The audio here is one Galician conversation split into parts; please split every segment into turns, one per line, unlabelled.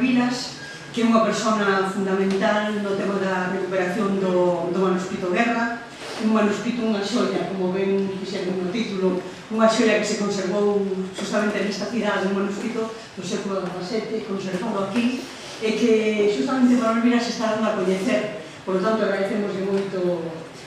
Vilas, que é unha persona fundamental no tema da recuperación do manuscrito Guerra, un manuscrito, unha xoia, como ben fixeron no título, unha xoia que se conservou justamente nesta cidade, un manuscrito do século XVII, conservado aquí, e que justamente Manuel Vilas se está dando a coñecer. Por lo tanto, agradecemos moito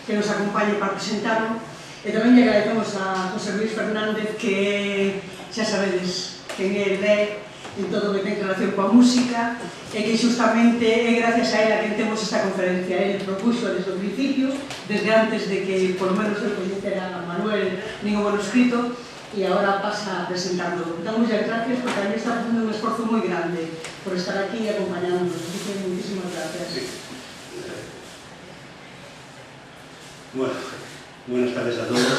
que nos acompañe para presentarlo, e tamén lle agradecemos a José Luis Fernández, que xa sabedes quen é en todo o que ten relación coa música, e que justamente é gracias a ela que temos esta conferencia. Ele propuxo desde o principio, desde antes de que por lo menos eu coñecera a Manuel nin o manuscrito, e agora pasa a presentarlo. Damos as gracias porque a mí está facendo un esforzo moi grande por estar aquí e acompañándonos. Así que muchísimas gracias.
Sí. Bueno, buenas tardes a todos.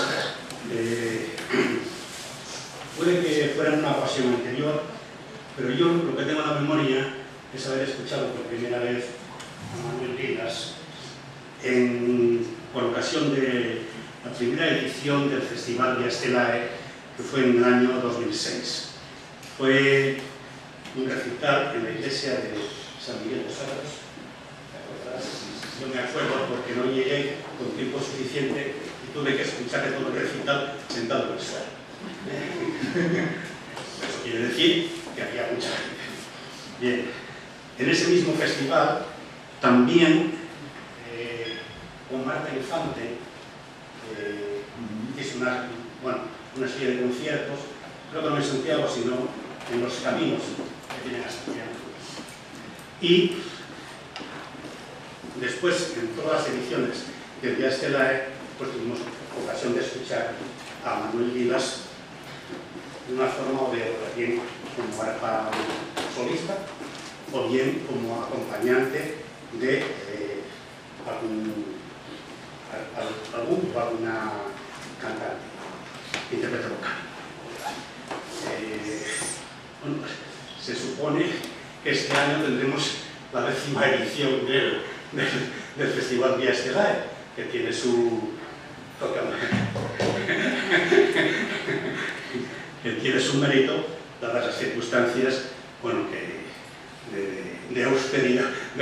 Puede que fuera en una ocasión anterior, pero yo lo que tengo en la memoria es haber escuchado por primera vez a Manuel Vilas por ocasión de la primera edición del Festival Vía Estelae, que fue en el año 2006. Fue un recital en la iglesia de San Miguel de Saros. Yo me acuerdo porque no llegué con tiempo suficiente y tuve que escuchar todo el recital sentado en el suelo. Eso quiere decir que había mucha gente. Bien, en ese mismo festival también con Marta Infante hizo una serie de conciertos, creo que no en Santiago, sino en los caminos que tienen a Santiago. Y después, en todas las ediciones del Vía Estelae, pues tuvimos ocasión de escuchar a Manuel Vilas de una forma o de otra, bien como arpa solista o bien como acompañante de algún o alguna cantante, intérprete vocal. Bueno, se supone que este año tendremos la 10ª edición del Festival Vía Estelae, que tiene su que tiene su mérito, dadas las circunstancias, bueno, de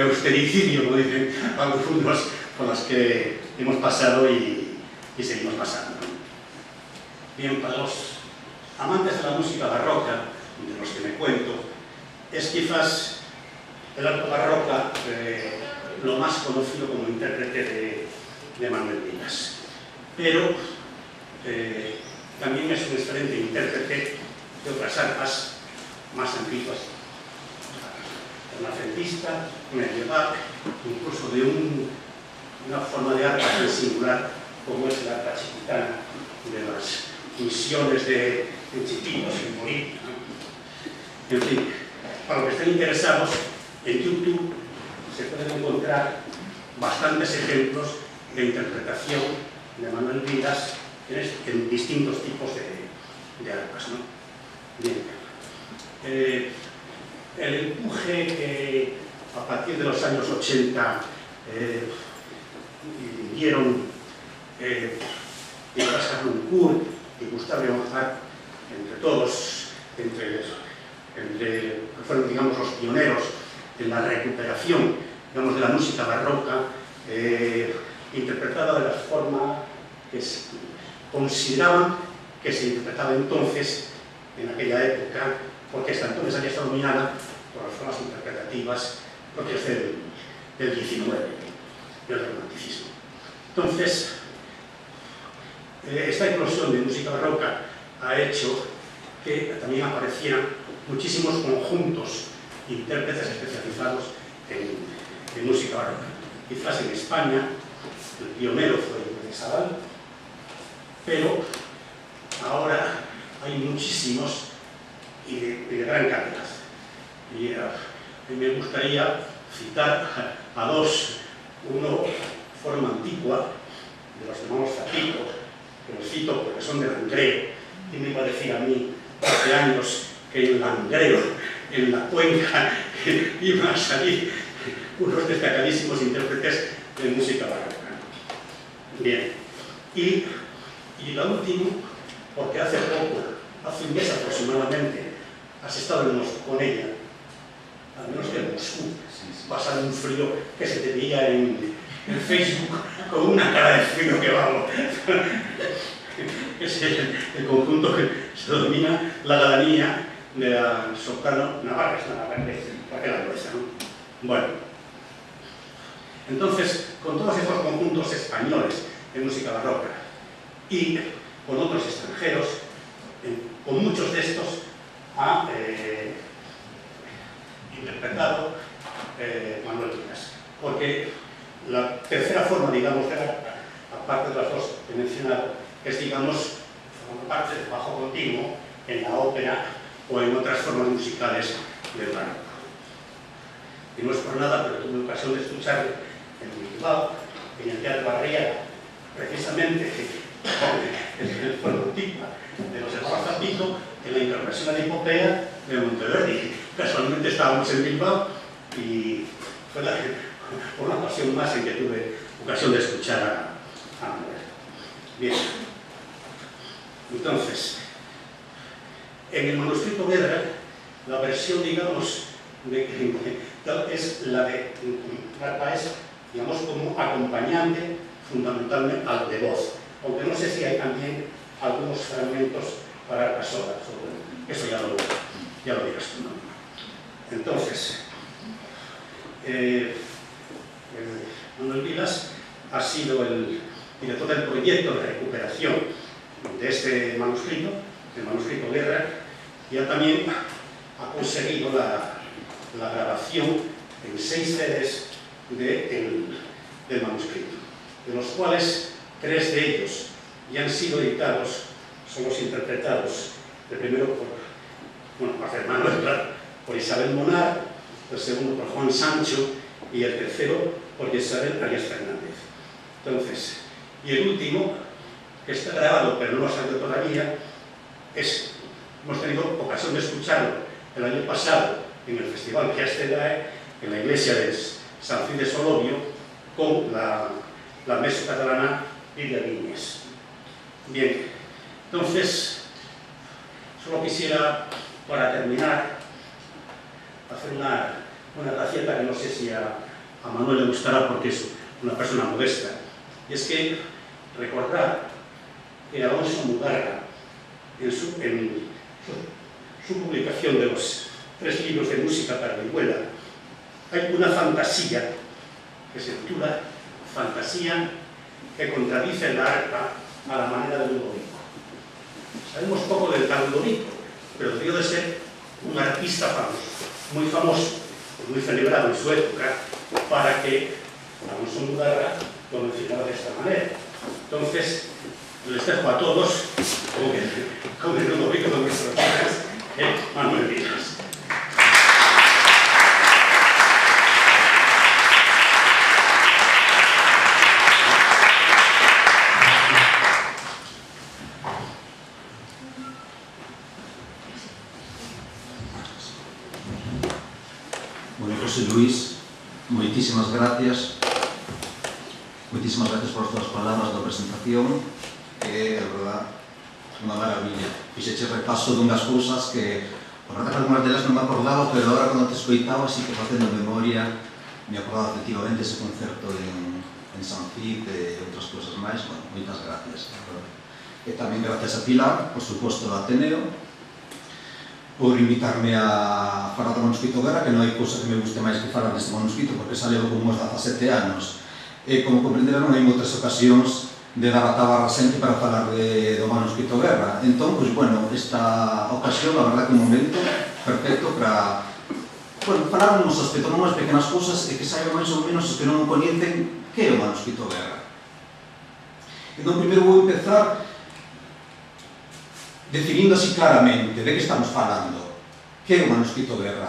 austericidio, como dicen algunos, por las que hemos pasado y seguimos pasando. Bien, para los amantes de la música barroca, de los que me cuento, es quizás el alto barroca lo más conocido como intérprete de Manuel Vilas. Pero también es un excelente intérprete de otras arpas más antiguas, renacentista, medieval, incluso de una forma de arpa tan singular como es la arpa chiquitana de las misiones de Chipinos en Morí. En fin, para los que estén interesados, en YouTube se pueden encontrar bastantes ejemplos de interpretación de Manuel Vilas en distintos tipos de arpas, ¿no? Bien. El empuje que a partir de los años 80 dieron Nicolás Harnoncourt y Gustave Leonhardt, entre todos, que fueron, digamos, los pioneros en la recuperación, digamos, de la música barroca, interpretada de la forma que consideraban que se interpretaba entonces, en aquella época, porque hasta entonces había estado dominada por las formas interpretativas propias del 19, del romanticismo. Entonces, esta eclosión de música barroca ha hecho que también aparecieran muchísimos conjuntos intérpretes especializados en música barroca. Quizás en España el pionero fue de Sabal, pero ahora hay muchísimos y de gran calidad. Y a mí me gustaría citar a dos, uno forma antigua, de los llamamos zapitos, que los cito porque son de Langreo, y me iba a decir a mí hace años que en Langreo, en la cuenca, iban a salir unos destacadísimos intérpretes de música barroca. Bien, y la última, porque hace poco, hace un mes aproximadamente, has estado con ella, al menos que un frío que se te veía en Facebook con una cara de frío que vamos. Es el conjunto que se domina la galanía de la soprano Navarra, Raquel Andueza, ¿no? Bueno, entonces, con todos estos conjuntos españoles de música barroca y con otros extranjeros, con muchos de estos ha interpretado Manuel Vilas, porque la tercera forma, digamos, de la, aparte de las dos que he mencionado, es, digamos, formar parte del bajo continuo en la ópera o en otras formas musicales del barroco. Y no es por nada, pero tuve ocasión de escucharlo en Bilbao, en el Teatro Barriera, precisamente en el prototipo de los hermanos Zapito, en la interpretación de la epopea de Monteverdi. Casualmente estábamos en Bilbao y fue por una ocasión más en que tuve ocasión de escuchar a Manuel. Bien, entonces, en el manuscrito Guerra, la versión, digamos, es la de Narváez, digamos, como acompañante fundamentalmente al de voz, aunque no sé si hay también algunos fragmentos para la sola, eso ya lo dirás tú, ¿no? Entonces, Manuel Vilas ha sido el director del proyecto de recuperación de este manuscrito, el manuscrito Guerra, y también ha conseguido la grabación en 6 CDs del manuscrito, de los cuales 3 de ellos ya han sido editados, son los interpretados, el primero por Manuel, claro, por Isabel Monar, el segundo por Juan Sancho y el tercero por Isabel Arias Fernández. Entonces, y el último, que está grabado pero no lo ha salido todavía, hemos tenido ocasión de escucharlo el año pasado en el Festival que en la iglesia de San Cid de Solobio, con la mesa catalana Lidia Viñes. Bien, entonces, solo quisiera, para terminar, hacer una gracieta que no sé si a Manuel le gustará porque es una persona modesta. Y es que recordar que Alonso Mugarra, en su publicación de los 3 libros de música para vihuela, hay una fantasía que se titula Fantasía que contradice la arpa a la manera de Ludovico. Sabemos poco del tal Ludovico, pero debió de ser un artista famoso, muy famoso, muy celebrado en su época, para que Alonso Mugarra lo mencionara de esta manera. Entonces, les dejo a todos con el Ludovico de nuestros días, Manuel Vilas.
Bueno, José Luis, moitísimas gracias por as túas palabras da presentación, que é, verdad, unha maravilla. Fixeche repaso dunhas cousas que, por verdad, algunhas delas non me acordaba, pero agora, cando te escoitaba, así que facendo memoria, me acordaba efectivamente ese concerto en San Cid e outras cousas máis. Bueno, moitas gracias. E tamén gracias a Pilar, por suposto, do Ateneo, por invitarme a falar do manuscrito Guerra, que non hai cousa que me guste máis que falar deste manuscrito, porque saleu con uns 17 anos. E, como comprenderán, hai moitas ocasións de dar a tabarra sempre para falar do manuscrito Guerra. Entón, pois, bueno, esta ocasión, a verdad, que un momento perfecto para falar uns aspectos, unhas pequenas cousas, e que saiban máis ou menos os que non o coñecen que é o manuscrito Guerra. Entón, primeiro vou empezar definindo así claramente de que estamos falando. Que é o manuscrito Guerra?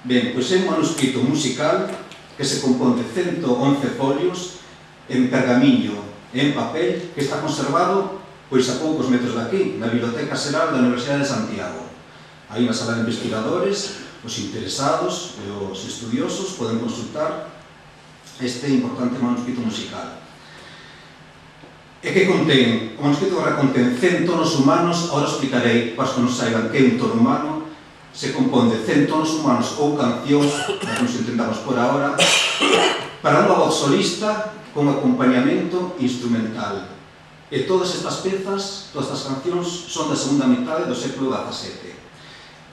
Ben, pois é un manuscrito musical que se compón de 111 folios en pergamiño e en papel, que está conservado pois a poucos metros de aquí, na Biblioteca Xeral da Universidade de Santiago. Aí na sala de investigadores, os interesados e os estudiosos poden consultar este importante manuscrito musical. E que contén? O manuscrito Guerra contén 100 tonos humanos. Ahora explicarei, para os que non saiban que é un tono humano. Se compón de 100 tonos humanos ou cancións, para que nos entendamos por ahora, para unha voz solista con acompañamento instrumental. E todas estas pezas, todas estas cancións, son da segunda mitade do século XVII.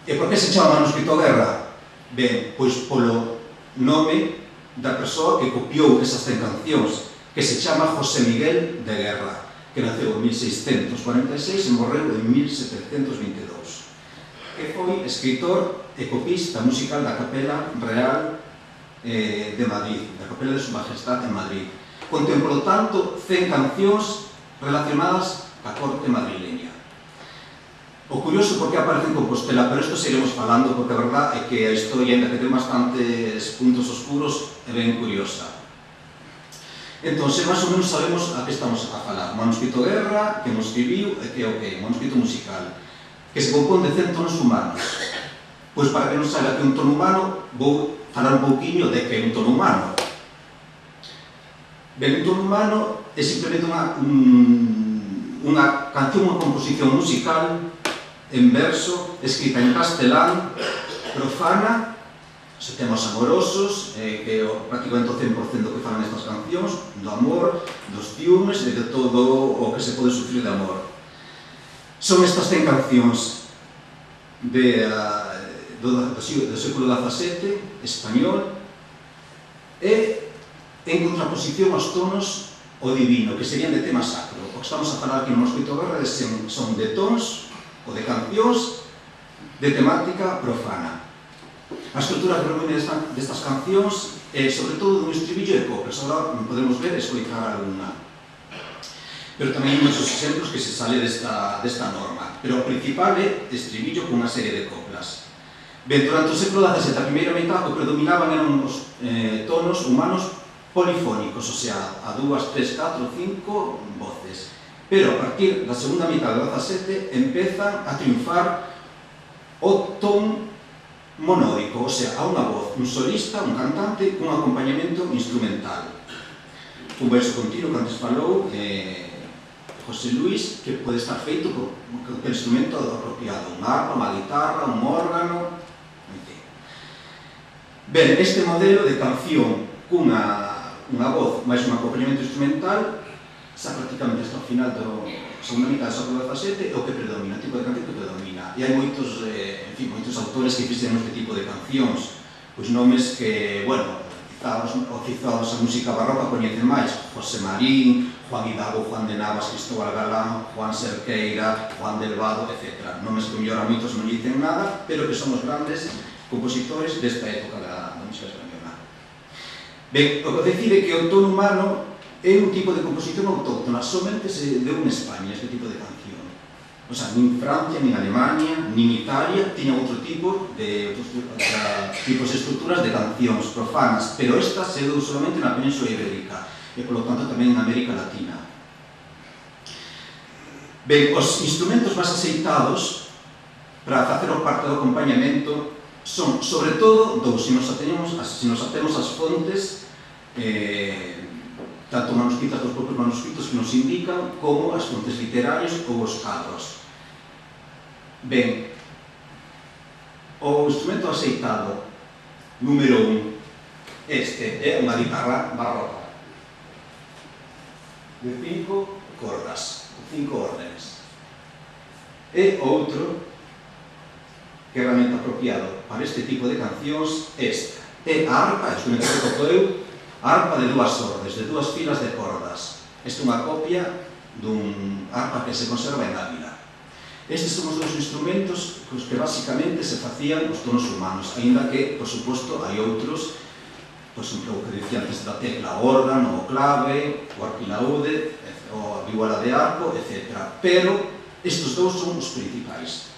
E por que se chama Manuscrito Guerra? Ben, pois polo nome da persoa que copiou esas 100 cancións, que se chama José Miguel de Guerra, que naceu en 1646 e morreu en 1722. Que foi escritor e copista musical da Capela Real de Madrid, da Capela de Su Majestad en Madrid. Contén, por lo tanto, 100 cancións relacionadas ca corte madrileña. O curioso porque aparece en Compostela, pero isto seguiremos falando porque a verdad é que a historia, ainda que ten bastantes puntos oscuros, é ben curiosa. Entón, se máis ou menos sabemos a que estamos a falar. Manuscrito Guerra, que nos escribiu, e que é o que? Manuscrito musical, que se compón de 100 tonos humanos. Pois para que non saiba que é un tono humano, vou falar un pouquiño de que é un tono humano. Ben, un tono humano é simplemente unha canción, unha composición musical en verso, escrita en castelán, profana, se temas amorosos, que é prácticamente o 100% do que falan estas cancións, do amor, dos ciúmes e de todo o que se pode sufrir de amor. Son estas 100 cancións do século XVII, español, e en contraposición aos tonos o divino, que serían de tema sacro. O que estamos a falar aquí no Manuscrito Guerra son de tons ou de cancións de temática profana. A estrutura que reúne destas cancións é, sobre todo, un estribillo e coplas. Agora podemos ver e escoitar alguna. Pero tamén hai muchos exemplos que se sale desta norma. Pero o principal é estribillo con unha serie de coplas. Ben, durante o século XVII, a primeira metade, o que predominaban eran os tonos humanos polifónicos, o sea, a 2, 3, 4, 5 voces. Pero a partir da segunda mitad do XVII empezan a triunfar o ton monódico, o sea, a unha voz, un solista, un cantante, un acompañamento instrumental. Un verso continuo que antes falou José Luis, que pode estar feito por un instrumento apropiado, unha arpa, unha guitarra, un órgano, en fin. Ben, este modelo de canción cunha voz máis un acompañamento instrumental xa prácticamente hasta o final da segunda mitad do século XVII é o que predomina, o tipo de canción que predomina. E hai moitos autores que fixeron este tipo de cancións, pois nomes que, bueno, quizás a música barroca coñecen máis: José Marín, Juan Hidalgo, Juan de Navas, Cristóbal Galán, Juan Cerqueira, Juan del Vado, etc. Nomes que mellor a moitos non dicen nada, pero que son os grandes compositores desta época da música española. Ben, o que decide que o tono humano é un tipo de composición autóctona, somente se deu en España este tipo de canción. O sea, nin Francia, nin Alemania, nin Italia tiña outro tipo de tipos de estruturas de cancións profanas, pero esta se deu solamente na Península Ibérica e, polo tanto, tamén en América Latina. Ben, os instrumentos máis aceitados para facer parte do acompañamento son, sobre todo, dous, se nos atemos as fontes, tanto manuscritas dos propios manuscritos que nos indican, como as fontes literarias ou os cadros. Ben, o instrumento aceitado número 1, este é unha guitarra barroca de 5 cordas, 5 órdenes. E outro que é realmente apropiado para este tipo de cancións esta. É a arpa, isto me toco eu, a arpa de 2 ordes, de 2 filas de cordas. Esta é unha copia dun arpa que se conserva en Ávila. Estes son os 2 instrumentos cos que basicamente se facían os tonos humanos, aínda que, por suposto, hai outros, por exemplo, o que dicía antes da tecla, o órgano, o clave, o arquilaúde, a vihuela de arco, etc. Pero estes 2 son os principais.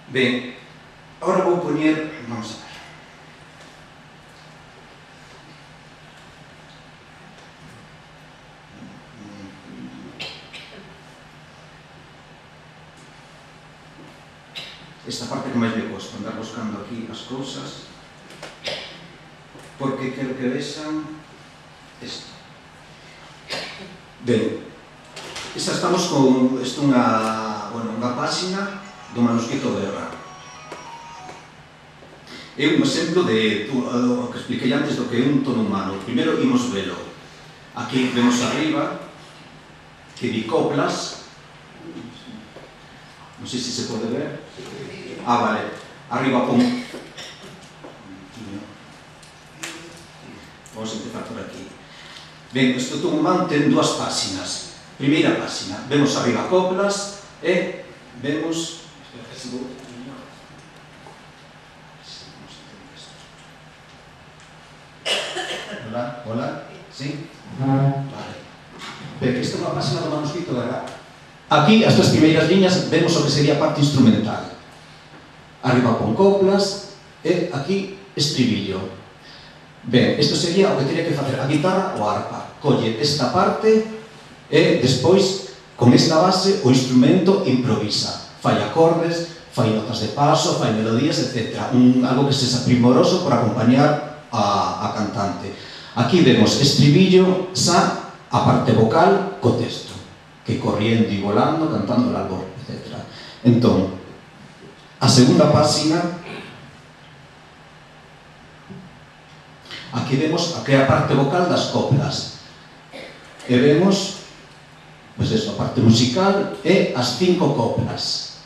Ben, agora vou poñer, vamos a ver. Esta parte que máis me cuesta, andar buscando aquí as cousas, porque quero que vexan isto. Ben, estamos con unha páxina do Manuscrito Guerra. É un exemplo de o que expliquei antes do que é un tono humano. Primeiro imos velo. Aquí vemos arriba que bicoplas, non sei se se pode ver. Vale, arriba pon. Vamos a empezar por aquí. Ben, este tono humano ten dúas páxinas. Primeira páxina, vemos arriba coplas e vemos... Hola, hola, sí? Vale. Ben, esta é unha páxina do manuscrito de Garraf. Aquí, as tres primeiras liñas, vemos o que sería a parte instrumental. Arriba pon coplas e aquí estribillo. Ben, isto sería o que teria que facer a guitarra ou a arpa. Colle esta parte e despois, con esta base, o instrumento improvisa. Fai acordes, fai notas de paso, fai melodías, etc. Algo que sexa primoroso por acompañar a cantante. Aquí vemos estribillo, xa a parte vocal co texto, que corriendo e volando, cantando el albor, etc. Entón, a segunda páxina, aquí vemos a que é a parte vocal das coplas. E vemos, pois eso, a parte musical e as 5 coplas.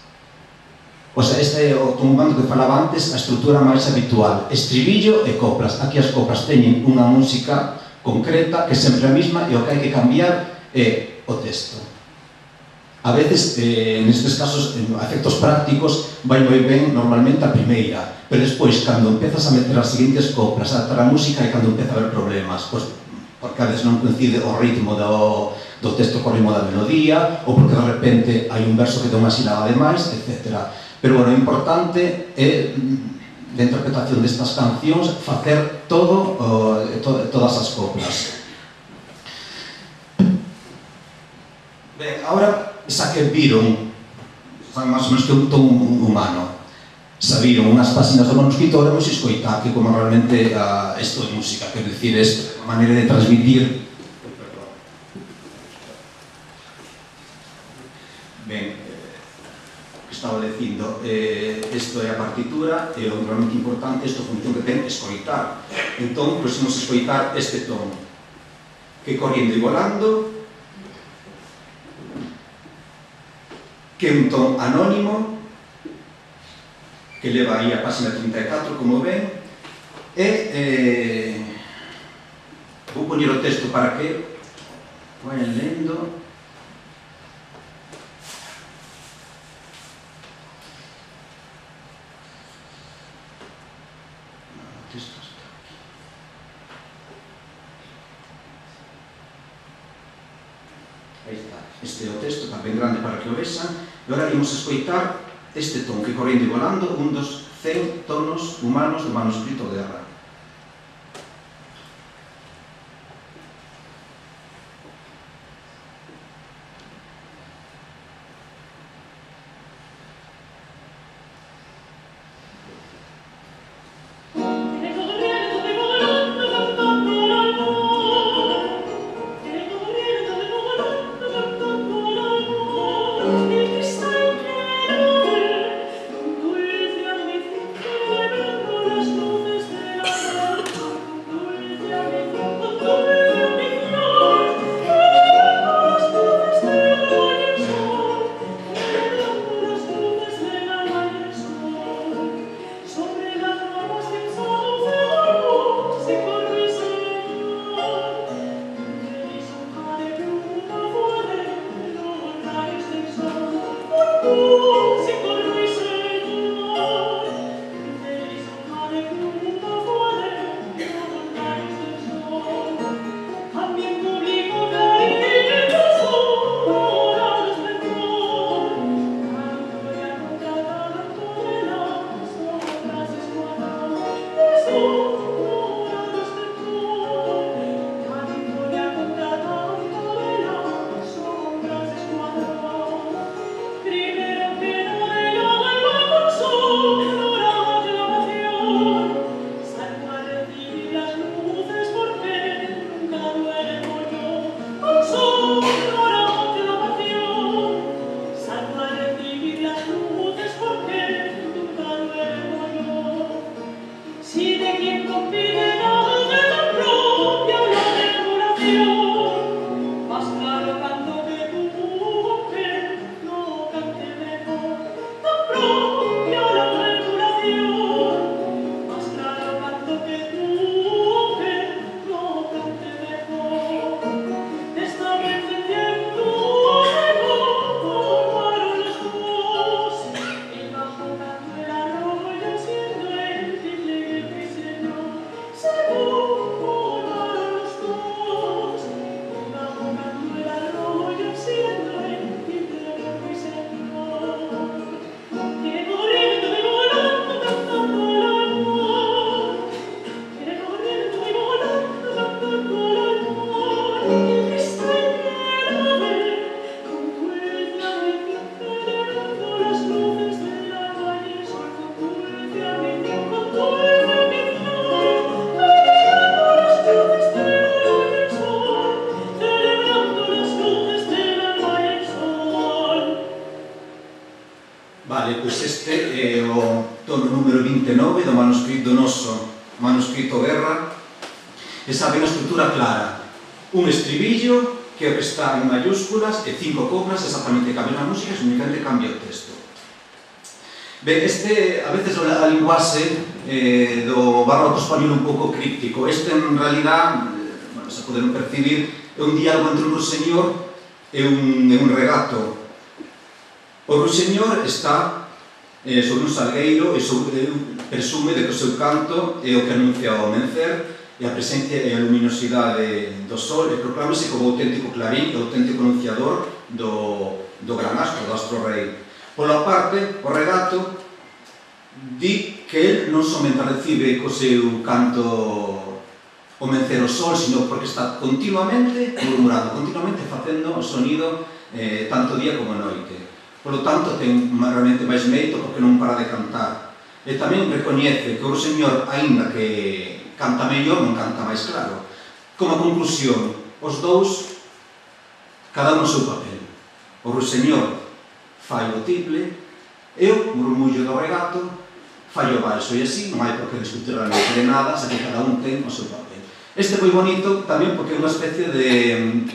O sea, este é o tono que falaba antes, a estrutura máis habitual. Estribillo e coplas. Aquí as coplas teñen unha música concreta, que é sempre a mesma, e o que hai que cambiar é o texto. A veces, nestes casos, en efectos prácticos, vai moi ben normalmente a primeira, pero despois, cando empezas a meter as seguintes coplas, a adaptar a música, é cando empeza a haber problemas, pois, porque a veces non coincide o ritmo do texto co ritmo da melodía, ou porque de repente hai un verso que ten unha sílaba de máis, etc. Pero, bueno, o importante é, da interpretación destas cancións, facer todas as coplas. Ben, agora, xa que viron, máis ou menos que un ton humano, xa viron unhas páxinas do manuscrito, ahora vamos a escoitar que como realmente isto é música, quer dicir, é a maneira de transmitir. Ben, que estaba dicindo, isto é a partitura, e o realmente importante, esta función que ten, escoitar. Entón, pois, imos escoitar este ton, que corriendo e volando, que é un ton anónimo, que leva aí a página 34, como ven, e vou poñer o texto para que vayan lendo. O texto está aquí. Aí está. Este é o texto, tamén grande para que o vexan. E agora imos escoitar este ton que corriendo e volando, un dos 100 tonos humanos do manuscrito de Garraf.
Las luces de
Vale, pois este é o tono número 29 do manuscrito noso, manuscrito Guerra, e sabe unha estrutura clara, un estribillo que está en mayúsculas e 5 coplas exactamente que a mesma música, e únicamente cambia o texto. Ben, este, a veces a linguaxe do barroco español un pouco críptico. Este, en realidad, bueno, se poden percibir, é un diálogo entre un ruiseñor e un regato. O ruiseñor está sobre un salgueiro e presume de que o seu canto é o que anuncia o amencer e a presencia e a luminosidade do sol e proclámase como auténtico clarín, o auténtico anunciador do gran astro, do astro rei. Pola parte, o regato di que el non somente recibe co seu canto o mencer o sol, sino porque está continuamente murmurando, continuamente facendo o sonido tanto día como noite. Por lo tanto, ten realmente máis mérito porque non para de cantar. E tamén recoñece que o señor, aínda que canta mellor, non canta máis claro. Como conclusión, os dous, cada un o seu papel. O ruiseñor fai o tiple e o murmullo do regato fai o balso. E así non hai por que discutir realmente de nada, xa que cada un ten o seu papel. Este é moi bonito tamén porque é unha especie de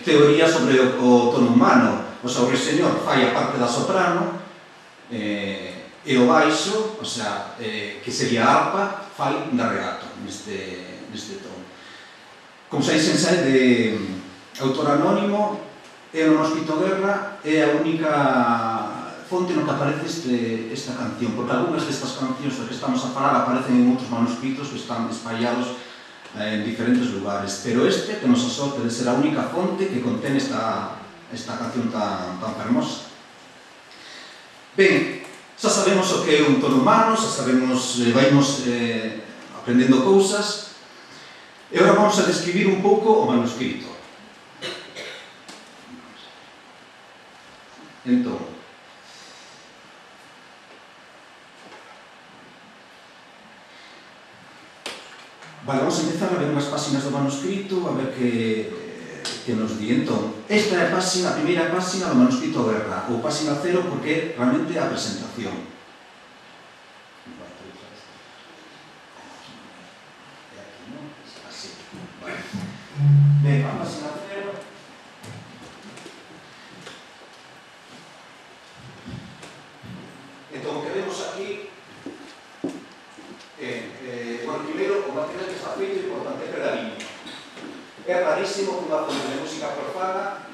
teoría sobre o tono humano. O sea, o ruiseñor fai a parte da soprano e o baixo, o sea, que sería a arpa, fai da regato neste tono. Como saísen sai de autor anónimo, é o manuscrito Guerra, é a única fonte no que aparece esta canción, porque algunhas destas cancións das que estamos a falar aparecen en outros manuscritos que están espallados en diferentes lugares, pero este temos a sorte de ser a única fonte que contén esta canción tan fermosa. Ben, xa sabemos o que é un tono humano, xa sabemos, vaimos aprendendo cousas, e agora vamos a describir un pouco o manuscrito. Entón, vale, vamos a empezar a ver unhas páxinas do manuscrito, a ver que nos di. Entón, esta é a primeira páxina do manuscrito Guerra, ou páxina 0, porque é realmente a presentación. Ben, a páxina 0. Entón, o que vemos aquí bueno, primeiro, o material que está feito é importante, é pergaminho. É rarísimo que unha fonte de música profana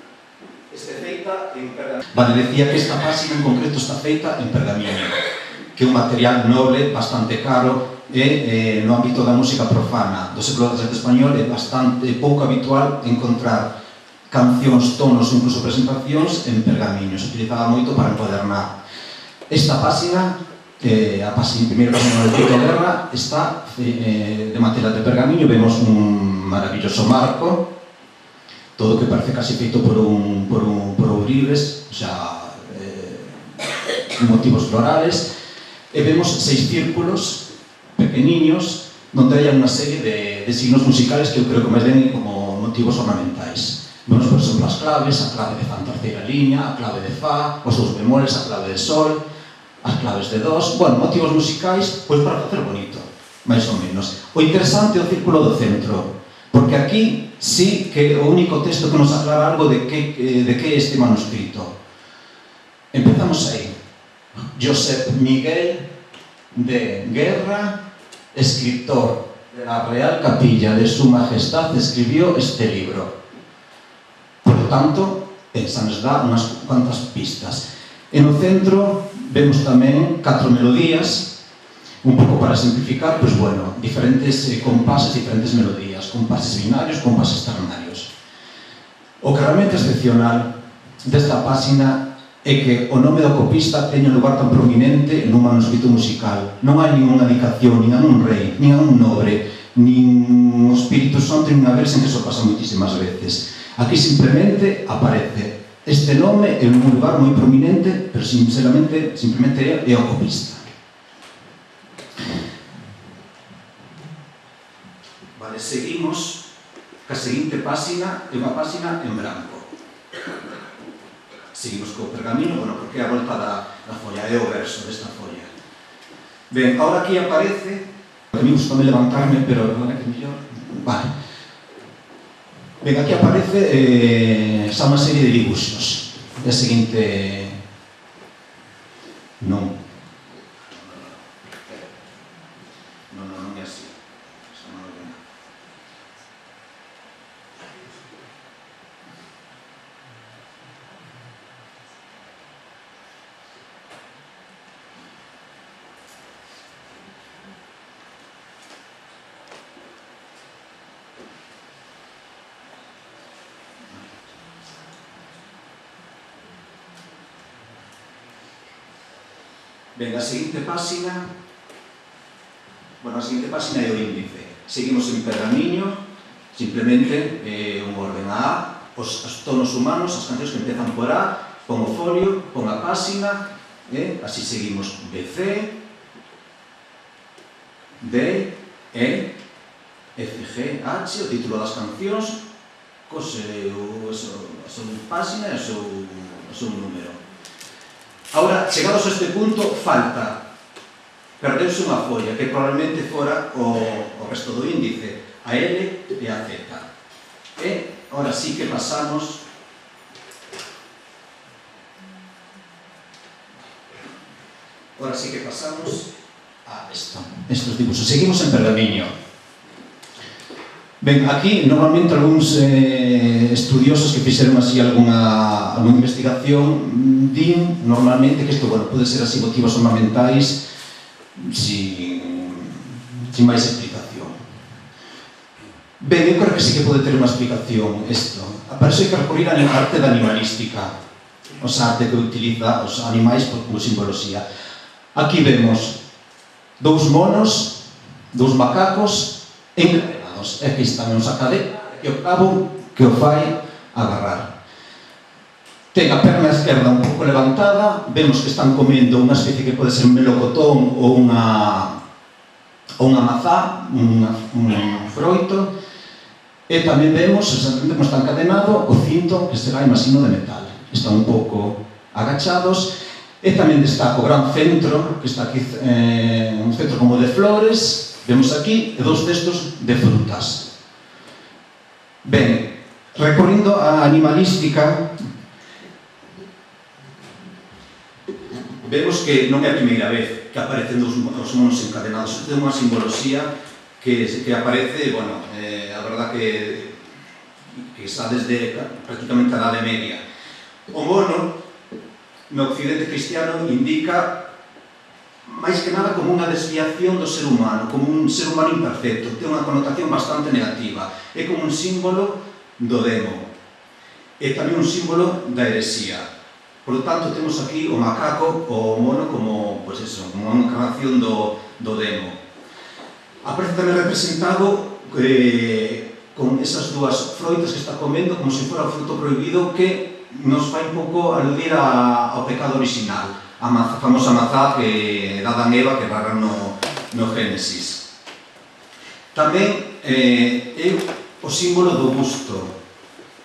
este feita en pergaminho. Vale, decía que esta páxina en concreto está feita en pergaminho, que é un material noble, bastante caro, e no ámbito da música profana do século XVII español é bastante pouco habitual encontrar cancións, tonos, incluso presentacións en pergamiño. Se utilizaba moito para encuadernar. Esta páxina, a primeira páxina do manuscrito Guerra, está de material de pergamiño. Vemos un maravilloso marco, todo que parece casi feito por ourives, o sea, motivos florales, e vemos 6 círculos pequeniños donde hai unha serie de signos musicales que eu creo que máis ven como motivos ornamentais. Vemos, por exemplo, as claves, a clave de fa en terceira liña, a clave de fa, os dous bemoles, a clave de sol, as claves de dos, bueno, motivos musicais, pois para facer bonito, máis ou menos. O interesante é o círculo do centro, porque aquí sí que o único texto que nos aclara algo de que é este manuscrito. Empezamos aí. Josep Miguel de Guerra, escritor de la Real Capilla de Su Majestad, escribió este libro. Por lo tanto, esa nos dá unhas cuantas pistas. En o centro vemos tamén 4 melodías, un pouco para simplificar, pois bueno, diferentes compases, diferentes melodías, compases binarios, compases ternarios. O que realmente excepcional desta páxina é que o nome do copista teña un lugar tan prominente nun manuscrito musical. Non hai ninguna dedicación, nin a un rei, nin a un nobre, nin o Espírito Santo, nin a Virgen, que eso pasa moitísimas veces. Aquí simplemente aparece este nome en un lugar moi prominente, pero simplemente é o copista. Vale, seguimos ca seguinte páxina, é unha páxina en branco. Seguimos co pergamino, bueno, porque é a volta da folla, é o verso desta folla. Ben, ahora aquí aparece, a mí gustame levantarme, pero a verdade que mellor, vale. Ben, aquí aparece xa unha serie de dibuixos. É a seguinte... Non. Non é así. Xa non é ben. Ben, a seguinte páxina... Bueno, a seguinte páxina é o índice. Seguimos en pergamiño, simplemente un orden a A, os tonos humanos, as cancións que empezan por A, pon o folio, pon a páxina, así seguimos BC, D, E, F, G, H, o título das cancións, co seu páxina e o seu número. Ahora, chegados a este punto, falta perdeuse unha folla que probablemente fora o resto do índice, a L e a Z. E ahora sí que pasamos a estos dibujos. Seguimos en pergamiño. Ben, aquí normalmente algúns estudiosos que fixeron así algunha investigación din normalmente que isto, bueno, pode ser así motivos ornamentais sin máis explicación. Ben, eu creo que sí que pode ter unha explicación isto. Para iso hai que recurrir á arte da animalística, o sea, arte que utiliza os animais como simbología. Aquí vemos dous monos, dous macacos encadenados. E aquí están uns a cadena e o cabo que o fai agarrar. Ten a perna esquerda un pouco levantada, vemos que están comendo unha especie que pode ser un melocotón ou unha mazá, un froito, e tamén vemos, como está encadenado, o cinto que será, imagino, de metal. Están un pouco agachados, e tamén destaca o gran centro, que está aquí, un centro como de flores, vemos aquí, e dous cestos de frutas. Ben, recorrindo a animalística, vemos que non é a primeira vez que aparecen os monos encadenados. Isto é unha simbología que aparece, bueno, a verdad que está desde prácticamente a Idade Media. O mono, no occidente cristiano, indica máis que nada como unha desviación do ser humano, como un ser humano imperfecto, ten unha connotación bastante negativa, é como un símbolo do demo, é tamén un símbolo da heresía. Por lo tanto, temos aquí o macaco, o mono, como, pois eso, como unha encarnación do demo. Aparece tamén representado con esas dúas froitas que está comendo, como se fora o fruto prohibido, que nos fai un pouco aludir ao pecado original, a famosa mazá que Adán e Eva que erraron no Génesis. Tamén é o símbolo do gusto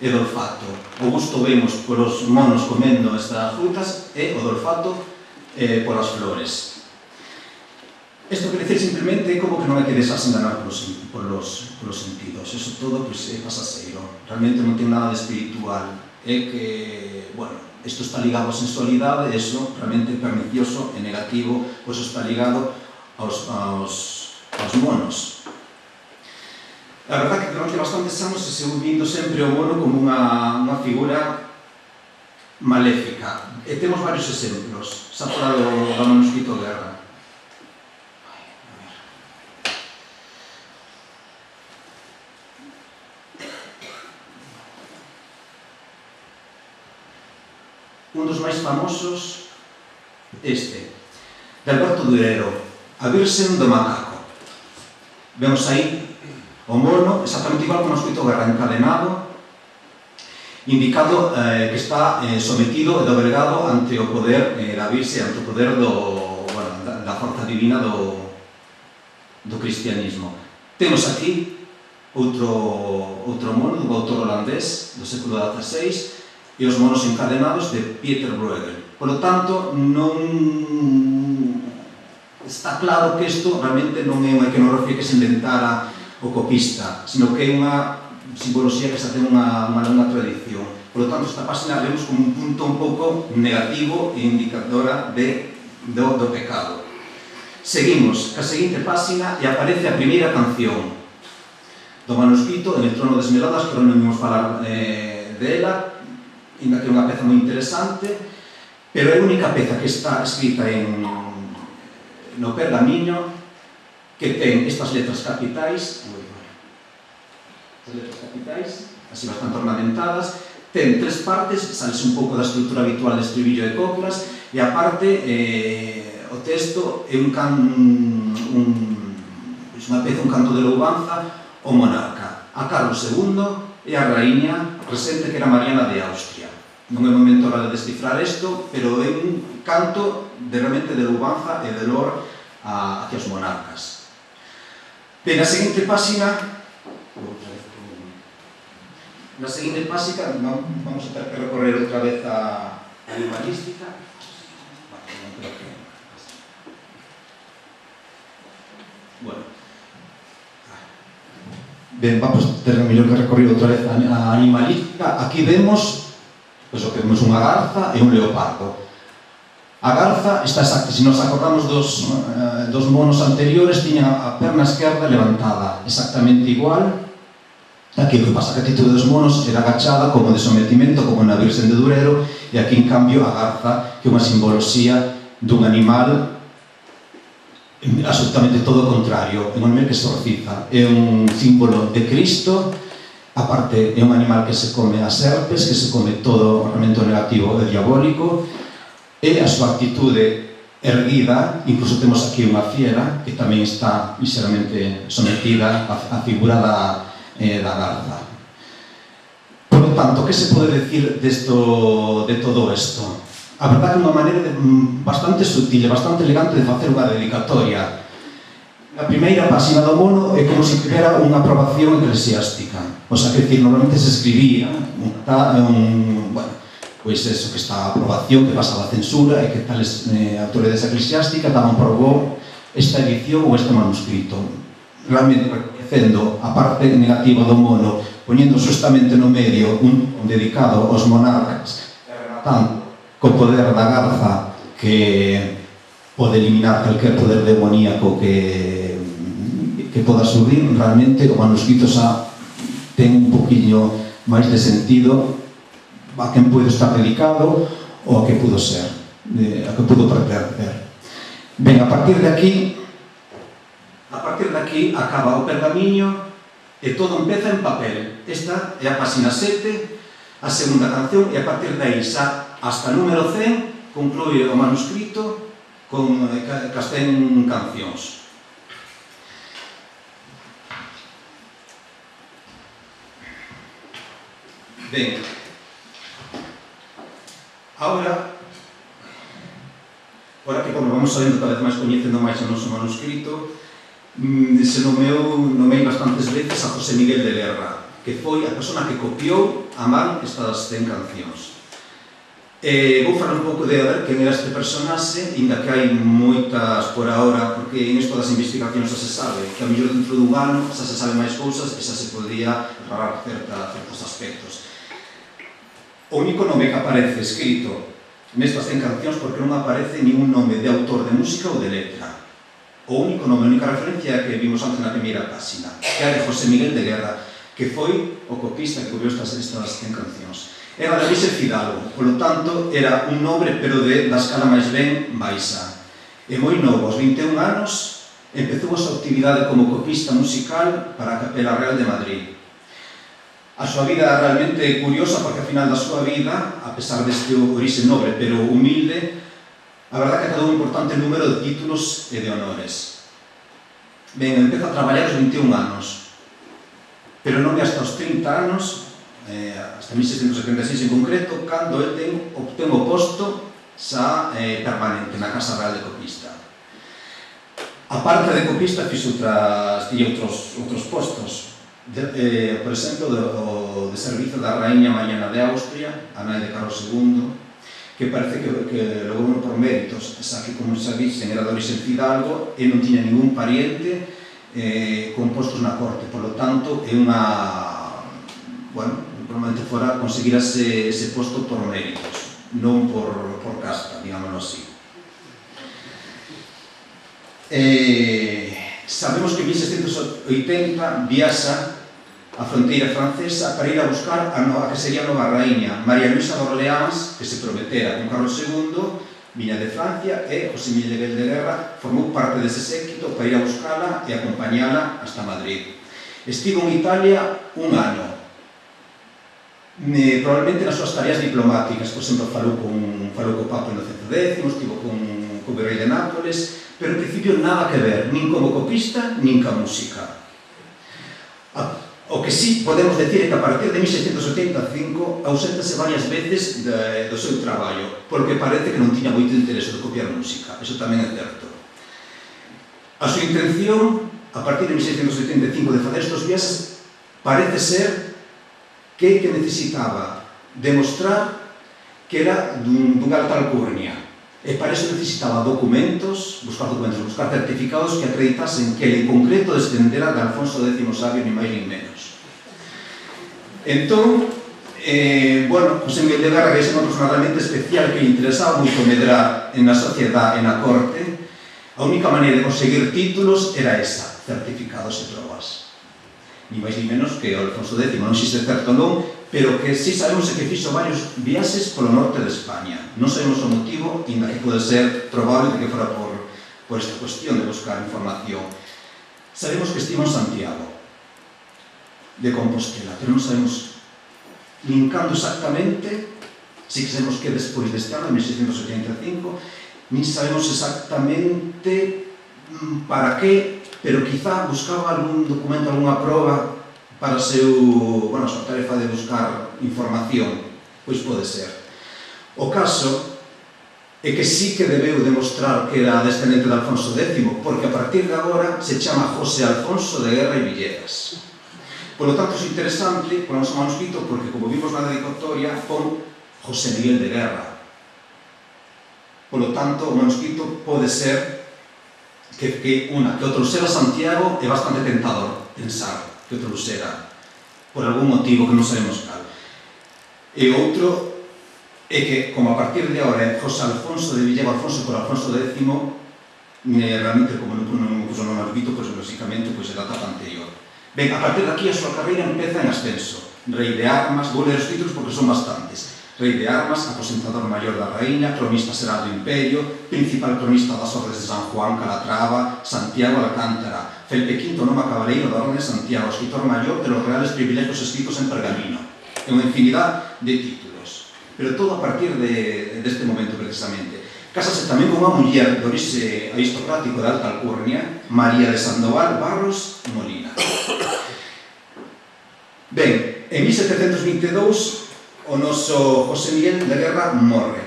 e do olfato. O gusto vemos polos monos comendo estas frutas e o do olfato polas flores. Isto quer dizer simplemente como que non hai que deixarse enganar polos sentidos. Eso todo é pasaseiro. Realmente non ten nada de espiritual. é que, bueno, isto está ligado á sensualidade, e iso realmente é pernicioso e negativo, pois está ligado aos monos. A verdade que durante bastantes anos se seguiu vindo sempre o mono como unha figura maléfica. E temos varios exemplos. Xa fora do manuscrito Guerra. Un dos máis famosos, este, de Alberto Durero, A Virxen do Macaco. Vemos aí o mono, exactamente igual como manuscrito Guerra, encadenado, indicado que está sometido e doblegado ante o poder da Virxe, ante o poder da forza divina do cristianismo. Temos aquí outro mono dun autor holandés do século XVI, e os monos encadenados de Pieter Bruegel. Por lo tanto, non está claro que isto realmente non é unha iconografía que se inventara o copista, sino que é unha simbología que xa ten unha longa tradición. Por lo tanto, esta página vemos como un punto un pouco negativo e indicadora do pecado. Seguimos a seguinte página e aparece a primeira canción do manuscrito en El trono de Esmeraldas, que non vamos falar dela, ainda que é unha peza moi interesante, pero é a única peza que está escrita no pergamiño que ten estas letras capitais, así bastante ornamentadas, ten 3 partes, sales un pouco da estrutura habitual de estribillo e coplas, e aparte o texto é unha peza, un canto de louvanza ao monarca, a Carlos II e a raíña presente que era Mariana de Austria. Non é momento ahora de descifrar isto, pero é un canto realmente de louvanza e de loor hacia os monarcas. Na seguinte página vamos a ter que recorrer outra vez a animalística. Bueno, ben, vamos ter mellor que recorrer outra vez a animalística. Aquí vemos que vemos unha garza e un leopardo. A garza está exacta, se nos acordamos dos monos anteriores, tiña a perna esquerda levantada, exactamente igual. Aquí o que pasa que a actitude dos monos era agachada como de sometimento, como na Virxen de Durero, e aquí en cambio a garza, que é unha simbolosía dun animal absolutamente todo o contrario, é un animal que exorciza, é un símbolo de Cristo. Aparte, é un animal que se come as serpes, que se come todo o elemento negativo e diabólico, e a súa actitude erguida, incluso temos aquí unha fiera que tamén está ligeramente sometida á figura da garza. Por lo tanto, que se pode decir de todo isto? A verdade é unha maneira bastante sutil e bastante elegante de facer unha dedicatoria. A primeira página do mono é como se tivera unha aprobación eclesiástica. O sea, que normalmente se escribía pois eso, que esta aprobación, que pasaba a censura e que tales autoridades eclesiásticas daban por bo esta edición ou este manuscrito. Realmente recoñecendo a parte negativa do mono, poñendo justamente no medio un dedicado aos monarcas, rematando co poder da garza que pode eliminar calquer poder demoníaco que poda subir. Realmente o manuscrito xa ten un poquinho máis de sentido a quen pode estar dedicado ou a que pudo ser, a que pudo pertencer. Ben, a partir de aquí acaba o pergamiño e todo empeza en papel. Esta é a página 7, a segunda canción, e a partir de aí xa hasta o número 100 conclúe o manuscrito con as 100 cancións. Ben, ahora que vamos sabendo cada vez máis, coñecendo máis o noso manuscrito, se nomei bastantes veces a José Miguel de Guerra, que foi a persona que copiou a man estas 100 cancións. Vou falar un pouco de ver quen era este personaxe, inda que hai moitas por ahora, porque en isto das investigacións xa se sabe que a mellor dentro dun ano xa se sabe máis cousas e xa se podía aclarar certos aspectos. O único nome que aparece escrito nestas 100 cancións porque non aparece ningún nome de autor de música ou de letra. O único nome, a única referencia que vimos antes na primeira página, que é de José Miguel de Guerra, que foi o copista que copiou estas 100 cancións. Era de orixe fidalgo, polo tanto, era un nobre, pero da escala máis ben baixa. E moi novo, aos 21 anos, empezou a súa actividade como copista musical para a Capela Real de Madrid. A súa vida é realmente curiosa porque ao final da súa vida, a pesar deste orixe nobre pero humilde, a verdade que quedou un importante número de títulos e de honores. Ben, empeza a traballar aos 21 anos, pero non é hasta os 30 anos, hasta 1676 en concreto, cando ele obtén o posto xa permanente na Casa Real de Copista. A parte de copista, fixo outros postos. Por exemplo, de servizo da Raíña Mariana de Austria, a nai de Carlos II, que parece que logrou por méritos, xa que, como xa dixen, era de orixe fidalgo e non tiña ningún pariente con postos na corte. Por lo tanto, é probablemente fora conseguir ese posto por méritos, non por casta, digámoslo así. Sabemos que en 1680 viaxa a fronteira francesa para ir a buscar a que sería a nova raíña, María Luisa de Orleans, que se prometera con Carlos II, viña de Francia, e José Miguel de Guerra formou parte dese séquito para ir a buscala e acompañala hasta Madrid. Estivo en Italia un ano, probablemente nas súas tareas diplomáticas, por exemplo, falou co Papa Inocencio X, estivo con o Virrei de Nápoles, pero en principio nada que ver, nin como copista, nin ca música. O que sí podemos decir é que a partir de 1685 auséntase varias veces do seu traballo, porque parece que non tiña moito interese de copiar música, eso tamén é certo. A súa intención, a partir de 1685, de facer estes viaxes, parece ser que necesitaba demostrar que era dunha alta alcurnia, e para iso necesitaba buscar certificados que acreditasen que ele en concreto descendera de Alfonso X Sabio, ni máis ni menos. Entón, José Miguel de Guerra, que é unha persona realmente especial que lle interesaba moito medrar na sociedade e na corte, a única maneira de conseguir títulos era esa, certificados e probas. Ni máis ni menos que Alfonso X, non existe certo non, pero que sí sabemos que fixo varios viaxes polo norte de España. Non sabemos o motivo, inda que pode ser probable que fora por esta cuestión de buscar información. Sabemos que estivo en Santiago de Compostela, pero non sabemos nin cando exactamente, si que sabemos que despois deste ano, en 1685, nin sabemos exactamente para que, pero quizá buscaba algún documento, algunha proba para a súa tarefa de buscar información, pois pode ser. O caso é que sí que debeu demostrar que era descendente de Alfonso X, porque a partir de agora se chama José Alfonso de Guerra e Villegas. Por lo tanto, é interesante o noso manuscrito, porque, como vimos na dedicatoria, pon José Miguel de Guerra. Por lo tanto, o manuscrito pode ser que o trouxera Santiago é bastante tentador pensar que o trouxera por algún motivo que non sabemos cal. E outro é que, como a partir de agora é José Alfonso de Villegas, Alfonso por Alfonso X, realmente, como non puso no manuscrito, pois, lógicamente, é da etapa anterior. Ben, a partir de aquí a súa carreira empeza en ascenso. Rei de Armas, vou ler os títulos porque son bastantes. Rei de Armas, aposentador maior da Raíña, cronista xeral do Imperio, principal cronista das Ordes de San Juan, Calatrava, Santiago Alcántara, Felipe V Noma Cabaleiro da Orde de Santiago, escritor maior de los reales privilegios escritos en pergamino. É unha infinidad de títulos. Pero todo a partir deste momento, precisamente. Cásase tamén con unha muller de orixe aristocrático de alta alcurnia, María de Sandoval Barros Molina. Ben, en 1722, o noso José Miguel de Guerra morre.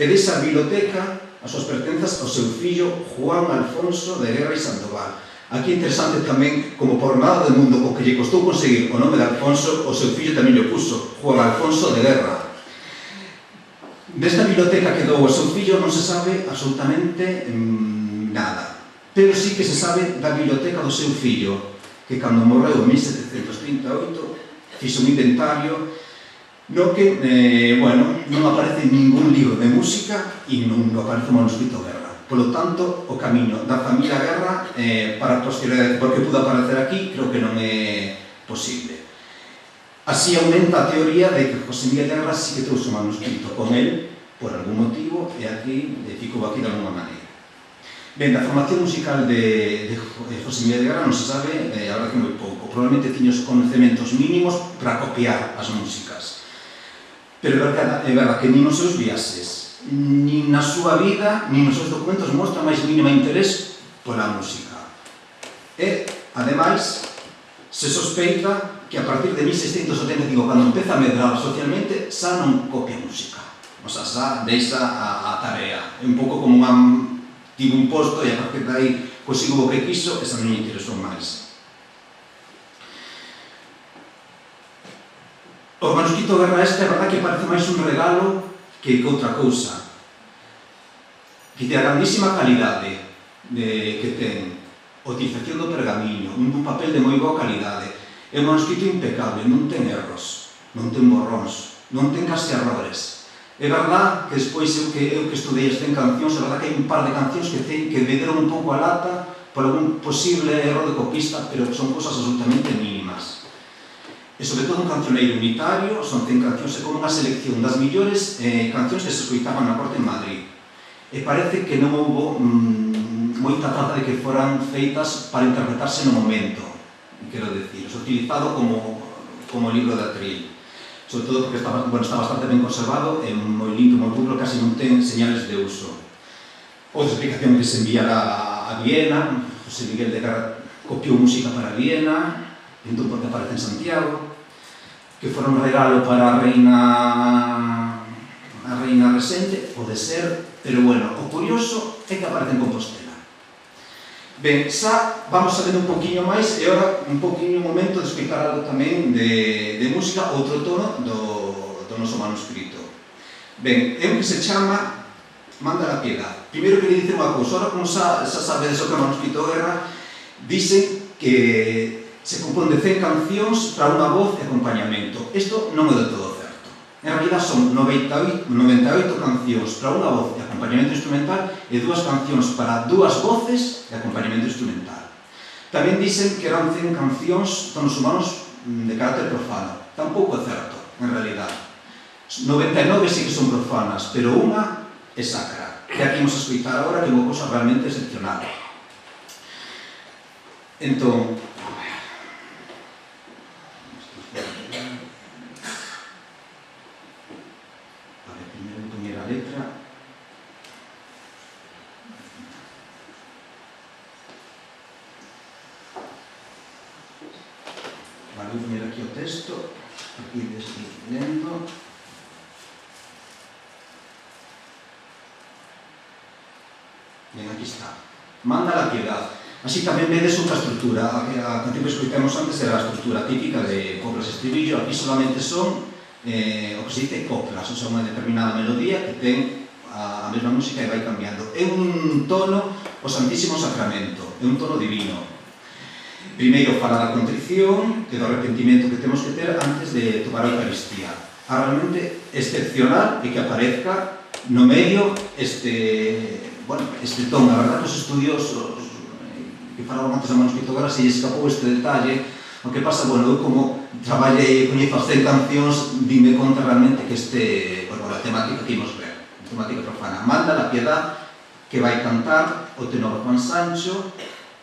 E desa biblioteca as súas pertenzas ao seu fillo Juan Alfonso de Guerra e Sandoval. Aquí é interesante tamén, como por nada do mundo o que lle costou conseguir o nome de Alfonso, o seu fillo tamén lle puso Juan Alfonso de Guerra. Desta biblioteca que dou ao seu fillo non se sabe absolutamente nada, pero sí que se sabe da biblioteca do seu fillo, que cando morreu en 1738 fixo un inventario no que, non aparece ningún libro de música e non aparece o manuscrito Guerra. Polo tanto, o camiño da familia Guerra para a posteridade, porque pudo aparecer aquí, creo que non é posible. Así aumenta a teoría de que José Miguel Guerra sí que trouxe o manuscrito con él por algún motivo, e aquí ficou aquí de alguma maneira. Ben, da formación musical de José Miguel Guerra non se sabe, a verdade que moi pouco. Probablemente tiña os coñecementos mínimos para copiar as músicas. Pero é verdade que nin nos seus viaxes, nin na súa vida, nin nos seus documentos mostra máis mínima interés pola música. E, ademais, se sospeita que a partir de 1675, cando empeza a medrar socialmente, xa non copia música. O sea, xa deixa a tarea. É un pouco como tivo un posto e a partir de aí consigo o que quiso e xa non me interesou máis. O manuscrito Guerra este, a verdade que parece máis un regalo que outra cousa. Que ten a grandísima calidade que ten, a utilización do pergamiño, un papel de moi boa calidade. É un manuscrito impecable, non ten erros, non ten borróns, non ten case errores. É verdad que despois eu que estudei as 100 cancións, é verdad que hai un par de cancións que me deron un pouco a lata por algún posible erro de copista, pero son cosas absolutamente mínimas. E sobre todo un cancioneiro unitario, son 100 cancións, é como unha selección das millores cancións que se escoitaban na corte en Madrid. E parece que non houbo moita trata de que foran feitas para interpretarse no momento, quero decir, é utilizado como libro de atril. Sobre todo porque está bastante ben conservado, é moi limpo, moi puro, casi non ten señales de uso. Outra explicación que se enviara a Viena, José Miguel de Guerra copiou música para Viena, entón porque aparece en Santiago, que fora un regalo para a reina Resende, pode ser, pero bueno, o curioso é que aparece en Compostela. Ben, xa vamos sabendo un poquinho máis e agora un poquinho o momento de explicar algo tamén de música, outro tono do noso manuscrito. Ben, é un que se chama Manda la Piedad. Primeiro quería dicir unha cousa, ahora como xa sabedes o que é o manuscrito Guerra, dicen que se compón de 100 cancións para unha voz e acompañamento. Isto non é de todo certo. En realidad son 98 cancións para unha voz e acompañamento instrumental e 2 cancións para 2 voces e acompañamento instrumental. Tamén dicen que eran 100 cancións tonos humanos de carácter profano. Tampouco é certo, en realidad. 99 sí que son profanas, pero unha é sacra, que aquí vamos a escoitar agora, que é unha cosa realmente excepcional. Entón, vou poñer aquí o texto, aquí desde lendo. Ben, aquí está. Manda la Piedad. Así tamén vedes outra estrutura. A canción que escoitamos antes era a estrutura típica de coplas e estribillo. Aquí solamente son o que se dice coplas, ou sea, unha determinada melodía que ten a mesma música e vai cambiando. É un tono o Santísimo Sacramento, é un tono divino. Primeiro fala da contrición e do arrepentimento que temos que ter antes de tomar a Eucaristía. A realmente excepcional é que aparezca no medio este ton. A verdade, os estudiosos que falaron antes do manuscrito Guerra se lle escapou este detalle. O que pasa, eu como traballei e coñezo as 100 cancións, dime conta realmente que a temática que imos ver, a temática profana. Manda la Piedad, que vai cantar o tenor Juan Sancho,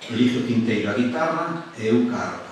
Eligio Quinteiro a guitarra e eu carpa.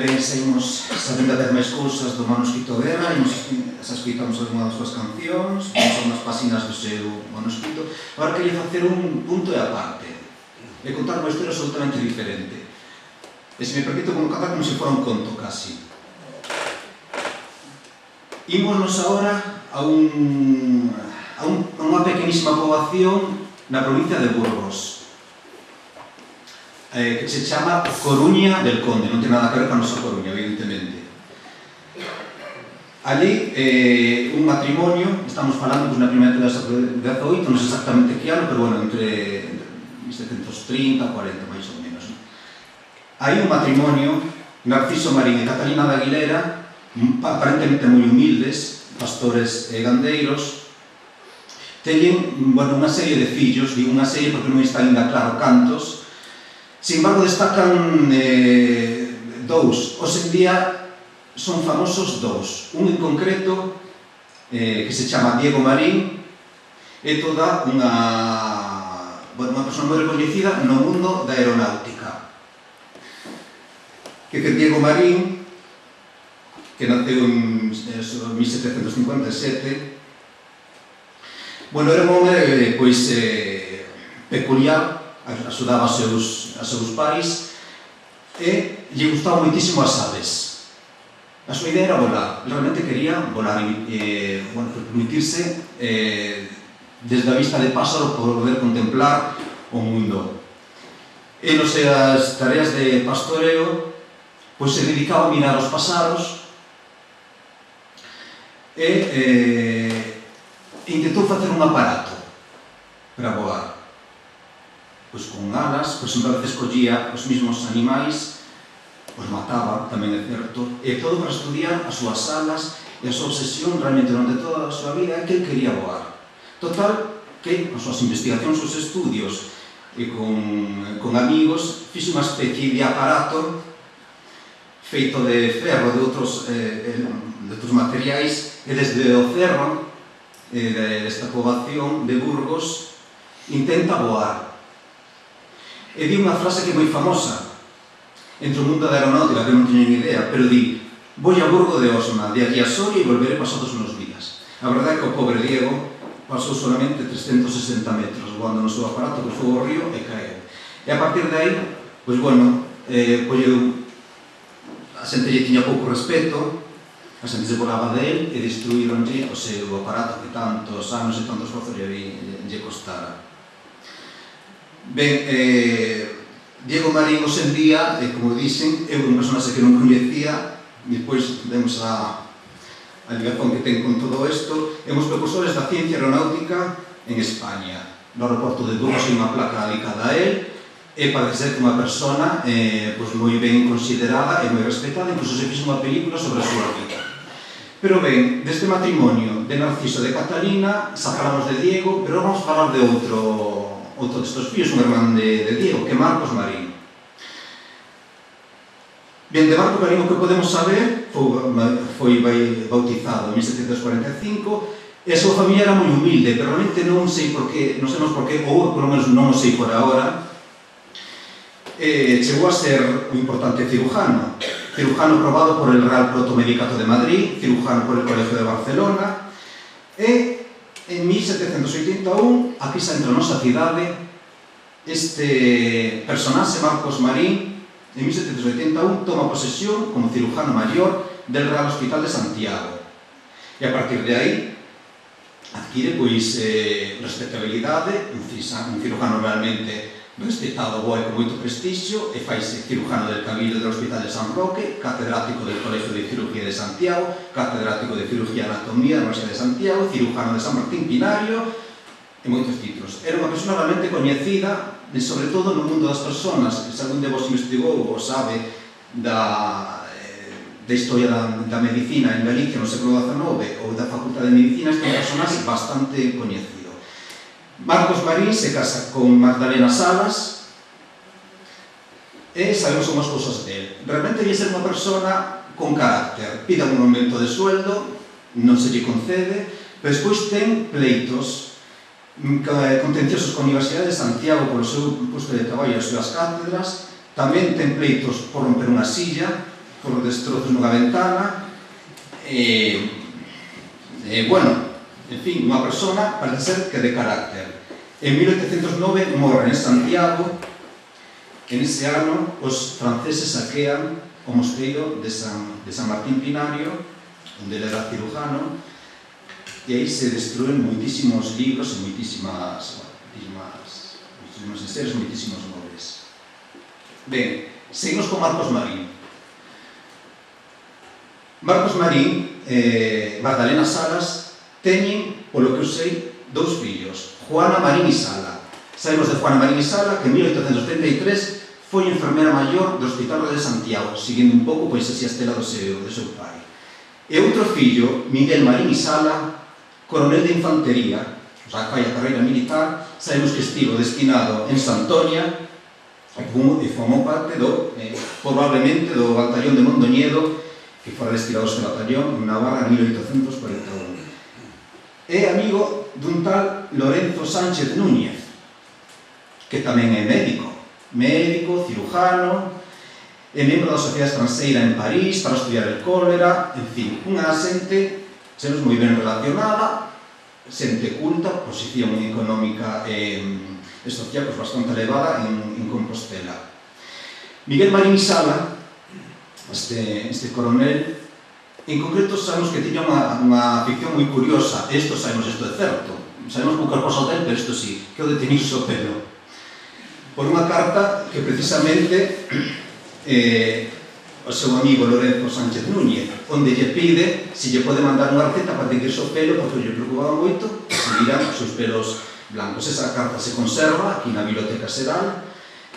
ben, seguimos sabendo a ver máis cousas do manuscrito Guerra, e xa escoitamos algunha das súas cancións, son as páxinas do seu manuscrito. Agora queria facer un punto e aparte, e contar unha historia absolutamente diferente. E se me permito contar como se fora un conto, casi. Ímonos agora a unha pequenísima poboación na provincia de Burgos, que se chama Coruña del Conde, non ten nada que ver con a nosa Coruña, evidentemente. Ali, un matrimonio, estamos falando na primeira metade do XVIII, non sei exactamente que ano, pero bueno, entre 1730 e 40, máis ou menos. Hai un matrimonio, Narciso Marín e Catalina de Aguilera, aparentemente moi humildes, pastores e gandeiros, teñen unha serie de fillos, digo unha serie porque non está ainda claro cantos. Sin embargo, destacan dous. Hoxe en día son famosos dous. Un en concreto, que se chama Diego Marín, é toda unha persona moi recoñecida no mundo da aeronáutica. Que Diego Marín, que naceu en 1757, era un home peculiar, axudaba a seus pais e lle gustaba moitísimo as aves. A súa idea era volar, realmente quería volar e permitirse desde a vista de páxaro poder contemplar o mundo. E nas seas tareas de pastoreo se dedicaba a mirar os páxaros e intentou facer un aparato para voar. Con alas, sempre a veces collía os mismos animais, os mataba, tamén é certo, e todo para estudiar as súas alas e a súa obsesión realmente durante toda a súa vida é que ele quería voar. Total, que as súas investigacións, os seus estudios e con amigos, fixe unha especie de aparato feito de ferro, de outros materiais, e desde o cerro desta poboación de Burgos intenta voar. E di unha frase que é moi famosa entre o mundo da aeronáutica, que non teño ni idea, pero di: "Voy a Burgo de Osma, de aquí a Soria e volveré pasados unos días". A verdade é que o pobre Diego pasou solamente 360 metros voando no seu aparato, que foi ao río e caeu. E a partir de aí, a xente lle tiña pouco respeto, a xente se volaba de él e destruíronlle o seu aparato que tantos anos e tantos esforzos lle costara. Ben, Diego Marín hoxe en día, como dixen, é unha persona que non coñecía, depois vemos a ligazón que ten con todo isto, é uns precursores da ciencia aeronáutica en España. No aeroporto de Burgos hai unha placa dedicada a él, e parece ser que unha persona moi ben considerada e moi respetada, incluso se fixe unha película sobre a súa vida. Pero ben, deste matrimonio de Narciso e de Catalina, xa falamos de Diego, pero vamos falar de outro destes fillos, un irmán de Diego, que é Marcos Marín. Ben, de Marcos Marín o que podemos saber foi bautizado en 1745 e a súa familia era moi humilde, pero realmente non sabemos por qué, ou polo menos non o sei por agora, chegou a ser un importante cirujano probado por el Real Protomedicato de Madrid, cirujano por el Colegio de Barcelona, e en 1781, aquí xa entra a nosa cidade, este personaxe, Marcos Marín, en 1781 toma posesión como cirujano maior del Real Hospital de Santiago. E a partir de aí adquire respetabilidade, un cirujano realmente respetado, boa e con moito prestixio, e faise cirujano del Cabildo del Hospital de San Roque, catedrático del Colegio de Cirugía de Santiago, catedrático de Cirugía e Anatomía da Universidade de Santiago, cirujano de San Martín Pinario, e moitos títulos. Era unha persona realmente coñecida, sobre todo no mundo das persoas, que se algún de vos investigou ou sabe da historia da medicina en Galicia no século XIX ou da Facultade de Medicina, este é un personaxe bastante coñecido. Marcos Marín se casa con Magdalena Salas e sabemos unhas cousas dele. Realmente debe ser unha persona con carácter. Pide un aumento de sueldo, non se lle concede, pero despois ten pleitos contenciosos con a Universidade de Santiago polo seu posto de traballo e as súas cátedras, tamén ten pleitos por romper unha silla, por destrozos nunha ventana, bueno, en fin, unha persona parece ser que de carácter. En 1809 morre en Santiago. En ese ano os franceses saquean o mosteiro de San Martín Pinario, onde ele era cirujano, e aí se destruen moitísimos libros e moitísimos enseres, moitísimos nobles. Ben, seguimos con Marcos Marín. Marcos Marín e Magdalena Salas teñen, polo que eu sei, dous fillos, Juana Marín e Sala. Sabemos de Juana Marín e Sala que en 1873 foi enfermera maior do Hospital de Santiago, seguindo un pouco pois así a estela do seu pai. E outro fillo, Miguel Marín e Sala, coronel de infantería, o sea, fai a carreira militar, sabemos que estivo destinado en Santoña e formou parte probablemente do batallón de Mondoñedo, que fora destinado este batallón en Navarra en 1841. É amigo dun tal Lorenzo Sánchez Núñez, que tamén é médico, cirujano, é membro da Sociedade Estranxeira en París para estudiar el cólera, en fin, unha xente, sabemos moi ben relacionada, xente culta, posición económica e social pues, bastante elevada en Compostela. Miguel Marín Sala, este coronel, en concreto sabemos que tiña unha afición moi curiosa, isto sabemos, isto é certo, sabemos poucas cosas del, pero isto sí, que o de teñirse o pelo. Por unha carta que precisamente o seu amigo Lorenzo Sánchez Núñez, onde lle pide se lle pode mandar unha receta para teñirse o pelo, porque lle preocupaba moito que se viran os seus pelos blancos. Esa carta se conserva aquí na Biblioteca Xeral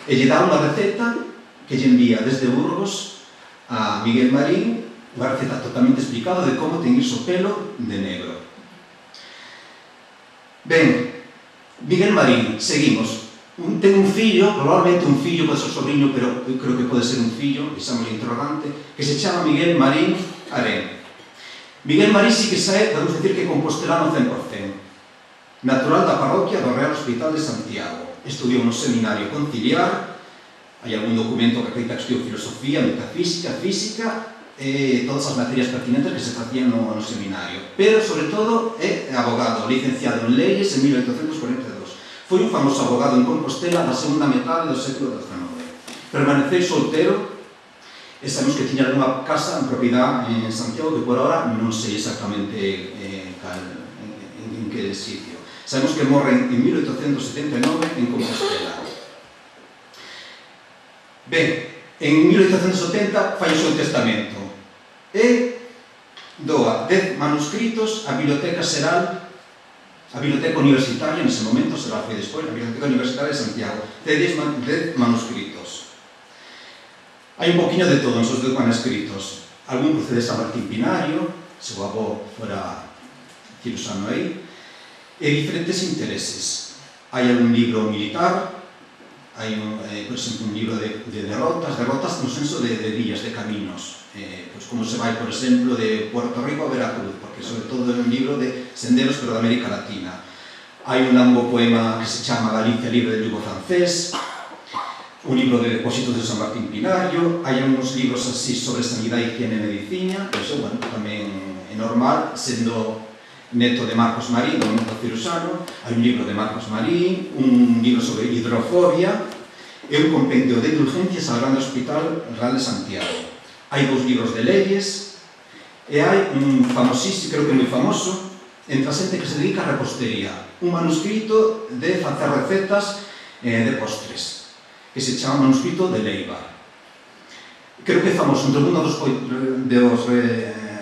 e lle dá unha receta que lle envía desde Burgos a Miguel Marín, unha receta totalmente explicada de como teñirse o pelo de negro. Ben, Miguel Marín, seguimos. Ten un fillo, probablemente un fillo, pode ser sobrinho, pero eu creo que pode ser un fillo, exame interrogante, que se chama Miguel Marín Arén. Miguel Marín sí que sae, podemos decir que compostelano 100%. Natural da parroquia do Real Hospital de Santiago. Estudiou no seminario conciliar, hai algún documento que acredita que estudiou filosofía, metafísica, física, e todas as materias pertinentes que se facían no seminario. Pero, sobre todo, é abogado, licenciado en leyes en 1842. Foi un famoso abogado en Compostela da segunda metade do século XIX. Permaneceu solteiro e sabemos que tiña unha casa en propiedade en Santiago que por ahora non sei exactamente en que sitio. Sabemos que morre en 1879 en Compostela. Ben, en 1870 fai o seu testamento e doa 10 manuscritos á Biblioteca Xeral, a Biblioteca Universitaria, nese momento, se la foi despois, a Biblioteca Universitaria de Santiago, de 10 manuscritos. Hai un poquinho de todo en esos 10 manuscritos. Algún procede de San Martín Pinario, seu avó fora cirusano aí, e diferentes intereses. Hai algún libro militar, hai, por exemplo, un libro de derrotas no senso de villas, de caminos, pues como se vai, por exemplo, de Puerto Rico a Veracruz, porque sobre todo é un libro de senderos, pero de América Latina. Hai un longo poema que se chama Galicia libre del yugo francés, un libro de depósitos de San Martín Pinario, hai uns libros así sobre sanidade, higiene e medicina, eso, bueno, tamén é normal, sendo neto de Marcos Marín, do neto cirusano. Hai un libro de Marcos Marín, un libro sobre hidrofobia e un compendio de indulgencias ao Grande Hospital Real de Santiago. Hai 2 libros de leyes e hai un famosísimo, creo que moi famoso, entre a xente que se dedica a repostería, un manuscrito de facer recetas de postres, que se chama Manuscrito de Leiva. Creo que é famoso entre o mundo dos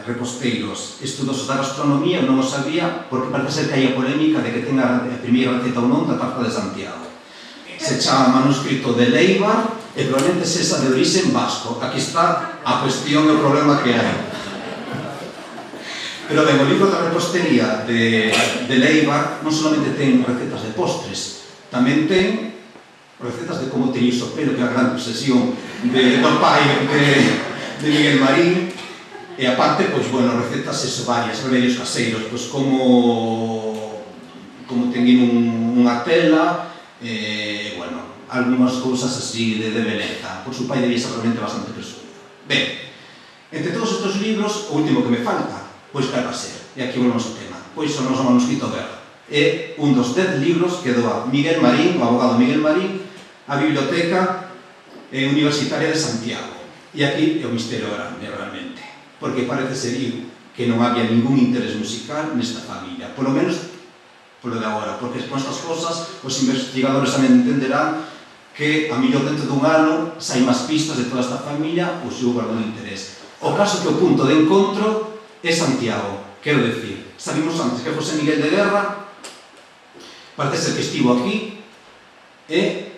reposteiros, estudosos da gastronomía, eu non o sabía, porque parece ser que hai a polémica de que tenga a primeira receta ou non da tarta de Santiago. Se chama Manuscrito de Leiva e probablemente esa de origen vasco. Aquí está a cuestión e o problema que hai. Pero ben, o libro da repostería de Leiva non solamente ten recetas de postres, tamén ten recetas de como teñir o pelo, que é a gran obsesión do pai de Miguel Marín, e aparte, pois, bueno, recetas varias, remedios caseiros, pois como teñir unha tela, bueno, algunhas cousas así de beleza. Por su pai debía ser realmente bastante presumido. Ben, Entre todos estes libros, o último que me falta, pois cal va ser? E aquí volvemos ao tema. Pois son o noso manuscrito Guerra. É un dos 10 libros que doa Miguel Marín, o abogado Miguel Marín, a Biblioteca Universitaria de Santiago. E aquí é o misterio grande, realmente. Porque parece ser que non había ningún interés musical nesta familia. Por lo menos, polo de agora. Porque con estas cosas, os investigadores tamén entenderán que a millor dentro dun ano sai máis pistas de toda esta familia ou se houve algún interés. O caso que o punto de encontro é Santiago, quero decir, sabimos antes que José Miguel de Guerra parece ser que estivo aquí e,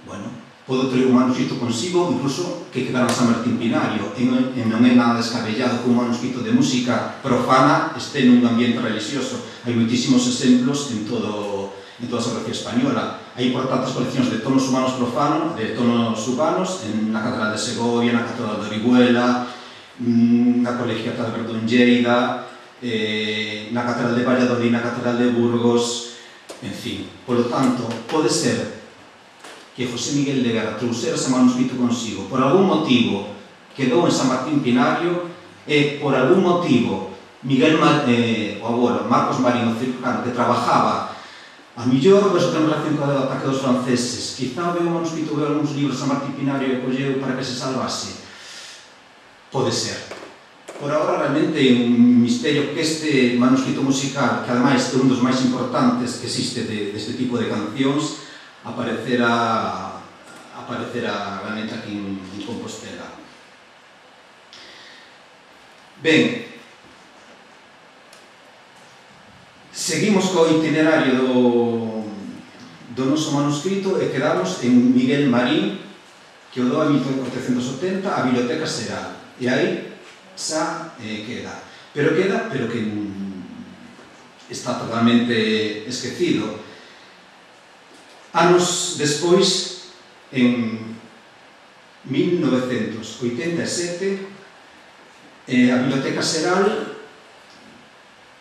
bueno, pode traer un manuscrito consigo, incluso que quedara en San Martín Pinario, e non é nada descabellado que un manuscrito de música profana este nun ambiente religioso. Hai moitísimos exemplos en toda a Geografía española. Hai importantes coleccións de tonos humanos profanos, de tonos urbanos, na Catedral de Segovia, na Catedral de Orihuela, na Colegiata de Verdún Lleida, na Catedral de Valladolid, na Catedral de Burgos, en fin. Por lo tanto, pode ser que José Miguel de Guerra trouxera ese manuscrito consigo. Por algún motivo quedou en San Martín Pinario e por algún motivo Miguel, o abuelo, Marcos Marín, o cirujano, que trabajaba a millor, pois ten relación co ataque dos franceses. Quizá veu un manuscrito, veu algúns libros de San Martín Pinario e colleu para que se salvase. Pode ser. Por agora, realmente, é un misterio que este manuscrito musical, que ademais é un dos máis importantes que existe deste tipo de cancións, aparecerá realmente aquí en Compostela. Ben, seguimos co itinerario do noso manuscrito e quedamos en Miguel Marín, que o doa en 1480 a Biblioteca Xeral. E aí xa queda. Pero que está totalmente esquecido. Anos despois, en 1987, a Biblioteca Xeral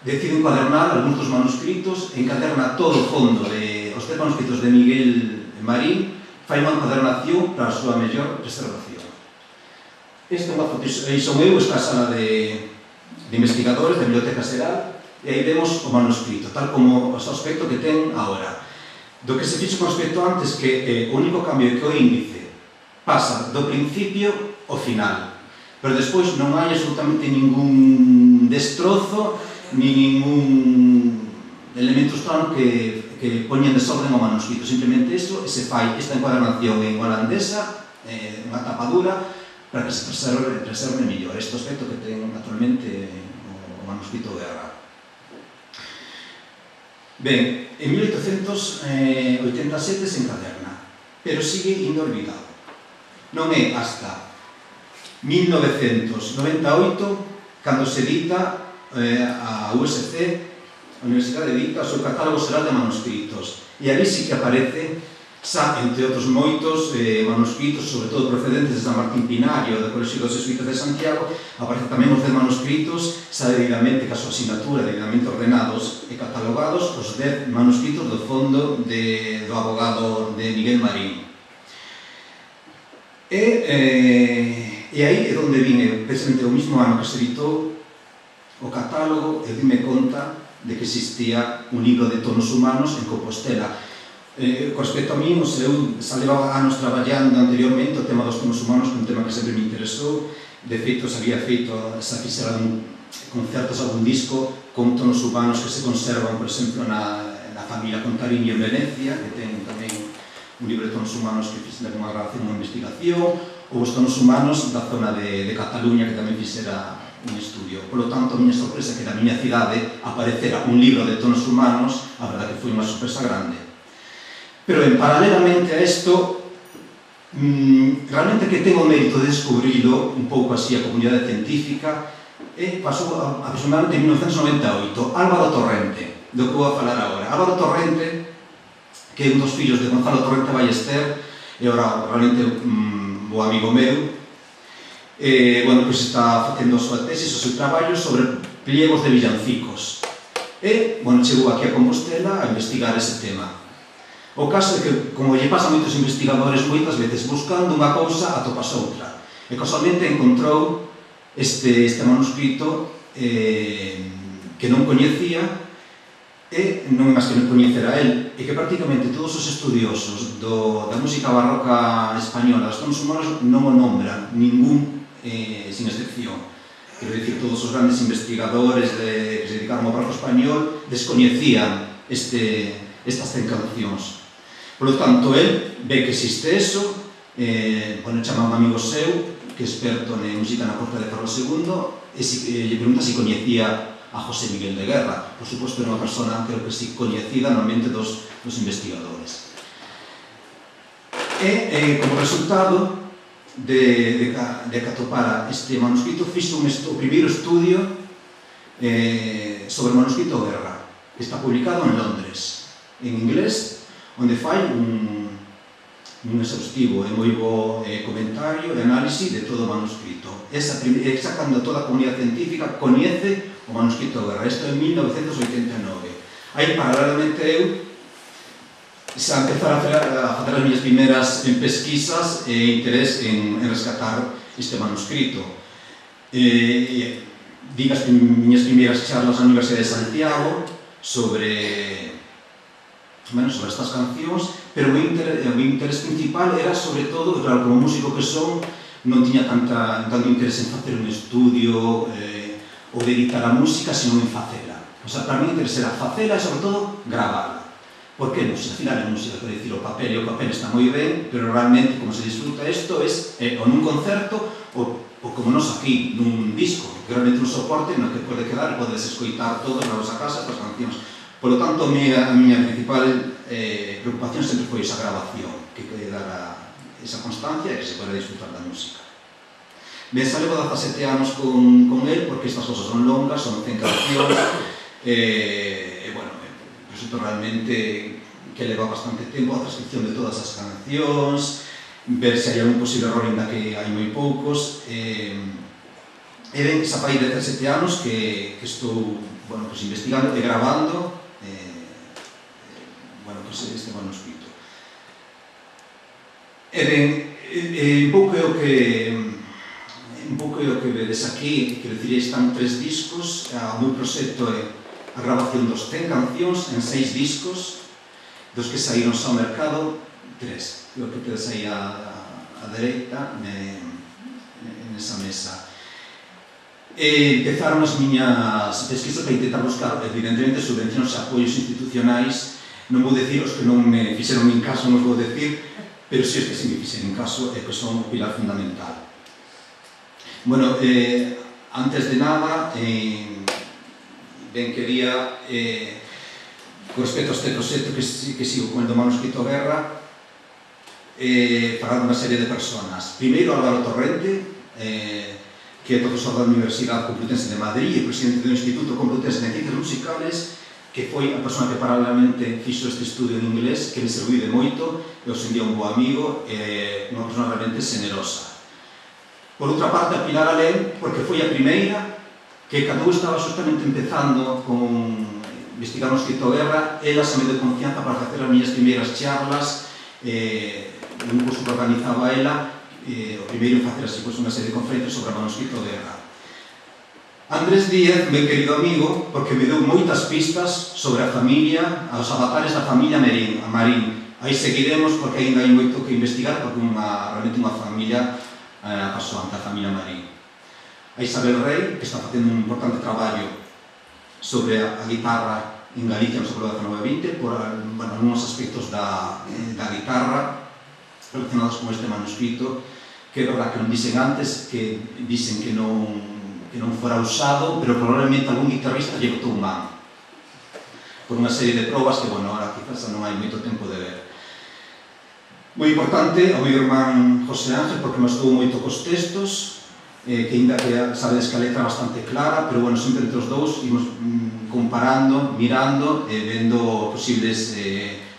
decide encuadernar algúns dos manuscritos, encaderna todo o fondo os 10 manuscritos de Miguel Marín, fai unha encuadernación para a súa mellor preservación. Esta é unha foto, son eu, esta sala de investigadores da Biblioteca Xeral, e aí vemos o manuscrito, tal como o aspecto que ten agora. Do que se fixo con respecto antes, que o único cambio é que o índice pasa do principio ao final, pero despois non hai absolutamente ningún destrozo, ni ningún elemento extraño que poñen desorden ao manuscrito. Simplemente iso, e se fai esta encuadernación en holandesa, unha tapadura, para que se preserve mellor este aspecto que ten naturalmente o manuscrito Guerra. Ben, en 1887 se encaderna, pero sigue indo olvidado. Non é hasta 1998 cando se edita a USC, a Universidade edita o seu catálogo xeral de manuscritos, e ali sí que aparece xa, entre outros moitos manuscritos, sobre todo procedentes de San Martín Pinario, do Colexio dos Jesuítas de Santiago, aparecen tamén os 10 manuscritos, xa debidamente, ca súa asignatura, debidamente ordenados e catalogados, os 10 manuscritos do fondo do abogado de Miguel Marín. E aí é onde vine, precisamente o mismo ano que se editou o catálogo, e dime conta de que existía un libro de tonos humanos en Compostela. Con respecto a mí, eu xa levaba anos traballando anteriormente o tema dos tonos humanos, que é un tema que sempre me interesou. De feito, xa fixera concertos, algún disco con tonos humanos que se conservan, por exemplo, na familia Contarini en Venecia, que ten tamén un libro de tonos humanos que fixera unha grabación, unha investigación, ou os tonos humanos da zona de Cataluña, que tamén fixera un estudio. Por lo tanto, a miña sorpresa é que na miña cidade aparecera un libro de tonos humanos, a verdade que foi unha sorpresa grande. Pero, paralelamente a isto, realmente que ten o mérito de descubrilo un pouco así a comunidade científica, pasou aproximadamente en 1998, Álvaro Torrente, do que vou a falar agora. Álvaro Torrente, que é un dos fillos de Gonzalo Torrente Ballester, e ora realmente un bo amigo meu, pois está facendo a súa tesis, o seu traballo sobre pliegos de villancicos. E, chegou aquí a Compostela a investigar ese tema. O caso é que, como lle pasa a moitos investigadores, moitas veces buscando unha cousa atopas outra. E casualmente encontrou este manuscrito que non coñecía, e non é máis que non coñecera el, e que prácticamente todos os estudiosos da música barroca española, os tons humanos, non o nombran, ningún, sin excepción. Quero dicir, todos os grandes investigadores que se dedicaron ao barroco español descoñecían estas 100 cancións. Por lo tanto, el ve que existe eso, chama a un amigo seu, que é experto en música na corte de Carlos II, e lle pregunta se coñecía a José Miguel de Guerra. Por suposto, era unha persona, creo que sí, coñecida normalmente dos investigadores. E, como resultado de que atopara este manuscrito, fixo o primeiro estudio sobre o manuscrito Guerra, que está publicado en Londres, en inglés, onde fai un exhaustivo e moi bo comentario e análise de todo o manuscrito. Esa cando toda a comunidade científica coñece o manuscrito Guerra. Isto en 1989. Aí, paralelamente, eu xa empezar a facer as miñas primeiras pesquisas e interés en rescatar este manuscrito. Digo as miñas primeiras charlas na Universidade de Santiago sobre estas cancións, pero o meu interés principal era, sobre todo, claro, como músico que son, non tiña tanto interés en facer un estudio ou de editar a música, sino en facela. O sea, para mí o interés era facela e, sobre todo, gravarla. Por que música? Al final é música, quero dicir, o papel está moi ben, pero realmente, como se disfruta isto, é ou nun concerto ou como nos aquí, nun disco, que realmente un soporte no que pode quedar e podes escoitar todos na vosa casa estas cancións. Por lo tanto, a miña principal preocupación sempre foi esa grabación, que quedara esa constancia e que se podera disfrutar da música. Ben, xa levo 17 anos con el, porque estas cosas son longas, son 100 cancións, e, bueno, resulta realmente que leva bastante tempo a transcripción de todas as cancións, ver se hai algún posible error, ainda que hai moi poucos, e ben, xa fai 17 anos que estou investigando e gravando este manuscrito. E ben, un pouco é o que vedes aquí, quero dicir, están 3 discos, o meu proxecto é a grabación dos 100 cancións en 6 discos, dos que saíron ao mercado, 3, creo que tedes aí á dereita, nesa mesa. Empezaron as miñas pesquisas para intentar buscar, evidentemente, subvencións e apoios institucionais. Non vou decir os que non me fixeron en caso, non vou decir, pero si os que si me fixeron en caso e que son o pilar fundamental. Bueno, antes de nada, ben quería, con respecto a este proxecto que sigo con el do manuscrito Guerra, falar dunha serie de personas. Primeiro, Álvaro Torrente, que é profesor da Universidade Complutense de Madrid e presidente do Instituto Complutense de Ciencias Musicales, que foi a persona que paralelamente fixo este estudio en inglés, que me serviu de moito, e os envía un bo amigo, unha persona realmente generosa. Por outra parte, a Pilar Alén, porque foi a primeira que, cando eu estaba justamente empezando con investigar no escrito Guerra, ela se me deu confianza para facer as miñas primeiras charlas, un curso que organizaba ela, o primeiro en facer así unha serie de conferencias sobre o manuscrito Guerra. Andrés Díaz, meu querido amigo, porque me deu moitas pistas sobre a familia, os avatares da familia Marín. Aí seguiremos porque ainda hai moito que investigar, porque realmente unha familia apaixonante, a familia Marín. A Isabel Rey, que está facendo un importante traballo sobre a guitarra en Galicia no século XIX-XX, por algúns aspectos da guitarra relacionados con este manuscrito, que é verdad que non dicen antes, que dicen que non fora usado, pero probablemente algún guitarrista lle botou un man por unha serie de probas que, bueno, ahora quizás non hai moito tempo de ver. Moi importante ao meu irmán José Ángel, porque me estudou moito cos textos, que ainda que sabedes que a letra é bastante clara, pero, bueno, sempre entre os dous imos comparando, mirando e vendo posibles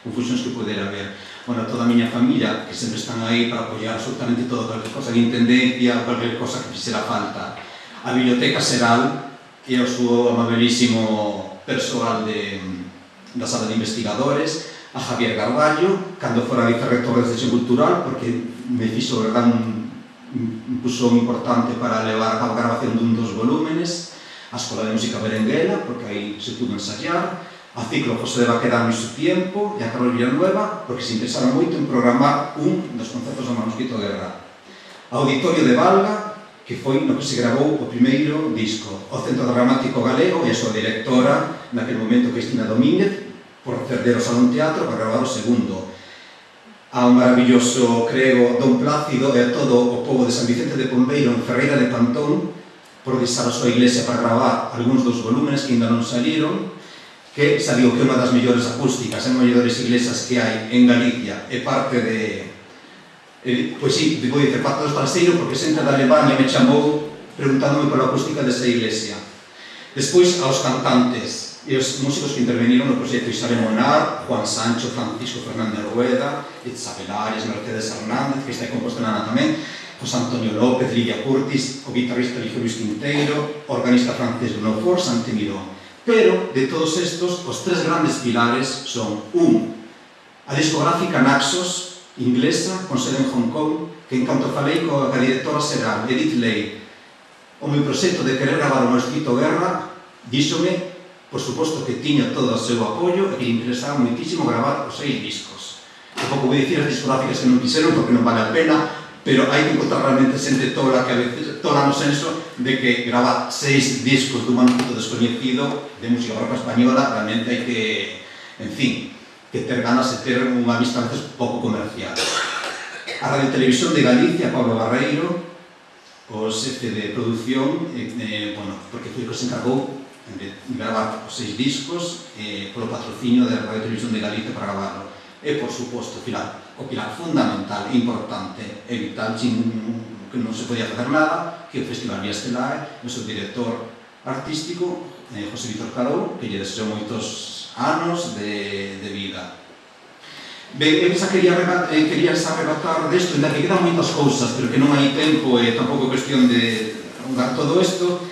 confusións que podera haber. Bueno, toda a miña familia, que sempre están aí para apoiar absolutamente todo, cualquier cosa de intendencia, cualquier cosa que fixera falta. A Biblioteca Xeral e o súo amabilísimo persoal da sala de investigadores, a Javier Garballo, cando fora vicerrector de Xestión Cultural, porque me fixo, verdad, impulsón importante para levar a cabo a grabación dun dos volúmenes, a Escola de Música Berenguela, porque aí se pudo ensayar, a ciclo José de Baquedano e su tiempo, e a Carlos Villanueva, porque se interesaron moito en programar un dos concertos do Manuscrito Guerra. Auditorio de Valga, que foi no que se grabou o primeiro disco. O Centro Dramático Galego e a súa directora, naquele momento Cristina Domínguez, por ceder o Salón Teatro para gravar o segundo. A un maravilloso crego Don Plácido e a todo o povo de San Vicente de Pombeiro en Ferreira de Pantón por deixar a súa iglesia para gravar algúns dos volúmenes que ainda non saliron, que saliu que unha das mellores acústicas e mellores iglesias que hai en Galicia e parte de... Pois sí, vou dicer parte dos Traseiro porque xente da Alemania me chamou preguntándome pola acústica desa iglesia. Despois aos cantantes e os músicos que interveniron no proxecto: Isabel Monar, Juan Sancho, Francisco Fernández Rueda, Isabel Arias, Mercedes Hernández, que está en Compostelana tamén, José Antonio López, Lidia Curtis, o guitarrista Eligio Luis Quinteiro, organista francés Bruno Fort, Santi Miró. Pero, de todos estos, os tres grandes pilares son: a discográfica Naxos, inglesa, con sede en Hong Kong, que en canto falei coa directora xeral, Edith Ley, o meu proxecto de querer gravar o Manuscrito Guerra, díxome, por suposto, que tiña todo o seu apoio e que lle interesaba moitísimo gravar os 6 discos. Tampouco vou dicir as discográficas que non quixeron porque non vale a pena, pero hai que encontrar realmente xente tola que a veces tola no senso de que gravar 6 discos dun manuscrito descoñecido de música barroca española realmente hai que, en fin, que ter ganas de ter unha vista a veces pouco comercial. A Radio Televisión de Galicia, Pablo Barreiro, o xefe de produción, porque foi o que se encargou de gravar os 6 discos polo patrocinio da Radio Televisión de Galicia para gravarlo. E, por suposto, o pilar fundamental e importante e vital, que non se podía facer nada, que o Festival Vía Estelae, o seu director artístico, José Víctor Calou, que lle deseo moitos anos de vida. Ben, eu xa quería arrebatar desto, ainda que quedan moitas cousas, pero que non hai tempo e tampouco cuestión de dar todo isto.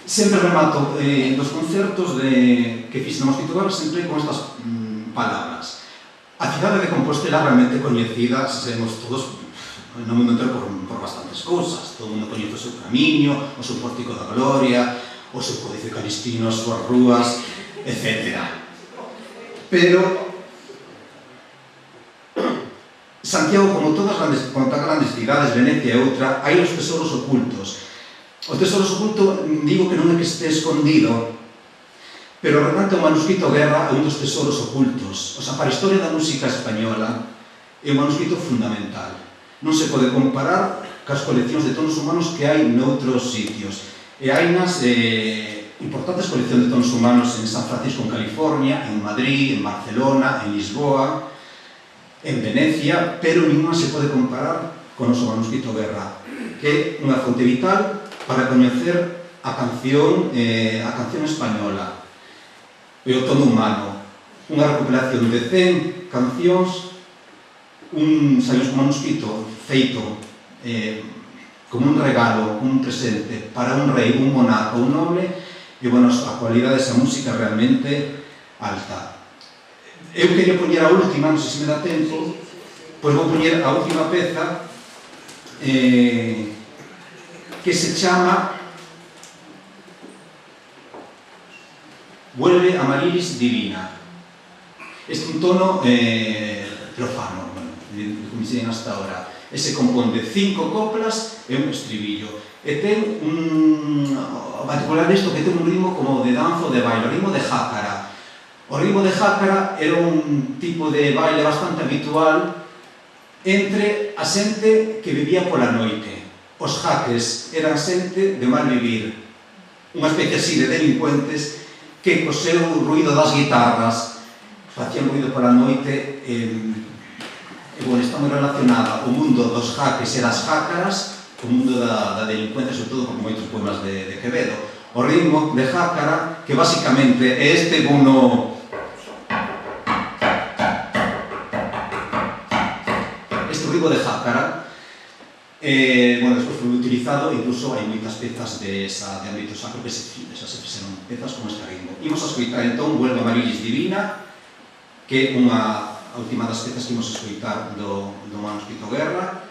Sempre remato nos concertos que fixe no Manuscrito Guerra sempre con estas palabras. A cidade de Compostela realmente coñecida, sabemos todos no mundo entero por bastantes cousas. Todo o mundo coñece o seu camiño, o seu pórtico da gloria, o seu códice calistino, as súas rúas, etc. Pero Santiago, como todas as grandes cidades, Venecia e outra, hai os tesoros ocultos. O tesoro oculto, digo que non é que este escondido, pero realmente o Manuscrito Guerra é un dos tesoros ocultos. O sea, para a historia da música española é un manuscrito fundamental. Non se pode comparar cas coleccións de tonos humanos que hai noutros sitios. E hai nas importantes coleccións de tonos humanos en San Francisco, en California, en Madrid, en Barcelona, en Lisboa, en Venecia, pero ninguna se pode comparar con o noso Manuscrito Guerra, que é unha fonte vital para coñecer a canción española e o tono humano. Unha recopilación de 100 cancións, un manuscrito feito como un regalo, un presente para un rei, un monarca, un noble, e, bueno, a cualidade desa música realmente alta. Eu queria poñer a última, non sei se me dá tempo, pois vou poñer a última peza que se chama Vuelve Amarilis Divina. Este un tono profano, como dicen hasta ahora. E se compón de 5 coplas e un estribillo. E ten a particular isto que ten un ritmo como de danza ou de baile, o ritmo de jácara. O ritmo de jácara era un tipo de baile bastante habitual entre a xente que vivía pola noite. Os jaques eran xente de mal vivir, unha especie así de delincuentes que co seu ruido das guitarras facían ruido pola noite e, bueno, está moi relacionada o mundo dos jaques e das jácaras co mundo da delincuencia, sobre todo con moitos poemas de Quevedo. O ritmo de jácara, que basicamente é este bono... Este ritmo de jácara, bueno, despois foi utilizado, incluso hai moitas pezas de ámbito sacro que se fixeron pezas con este ritmo. Imos a escoitar entón Vuelve Amarilis Divina, que é a última das pezas que imos escoitar do Manuscrito Guerra,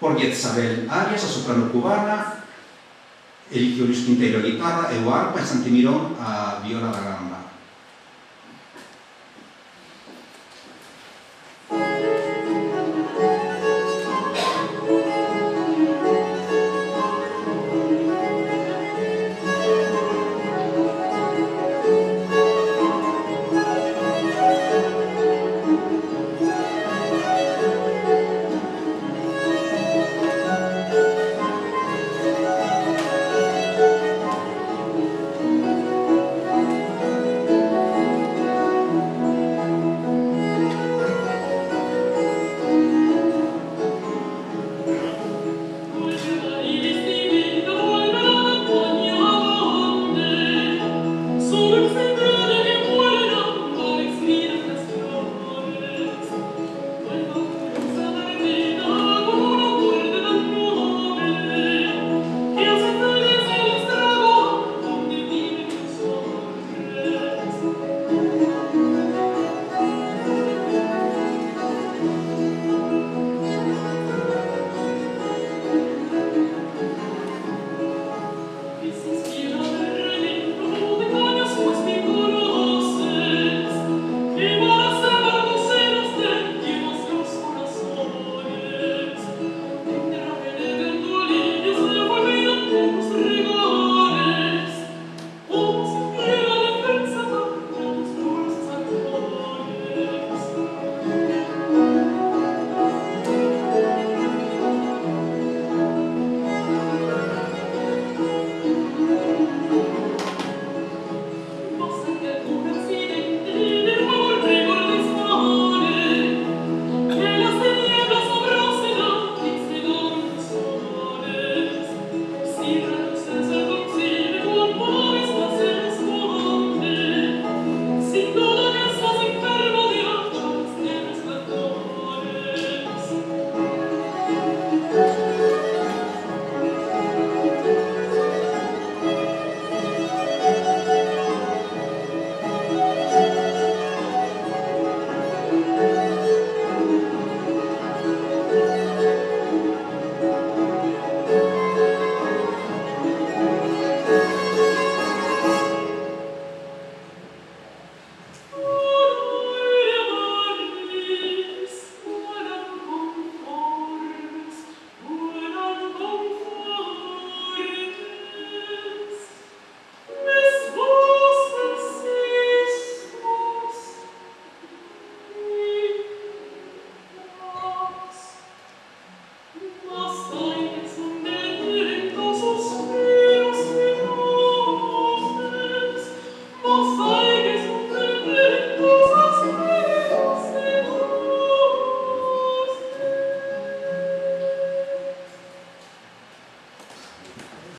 por Yetzabel Arias, a soprano cubana, Elicio Luis Quinteiro a guitarra e o arpa e Santi Mirón a viola da gamba.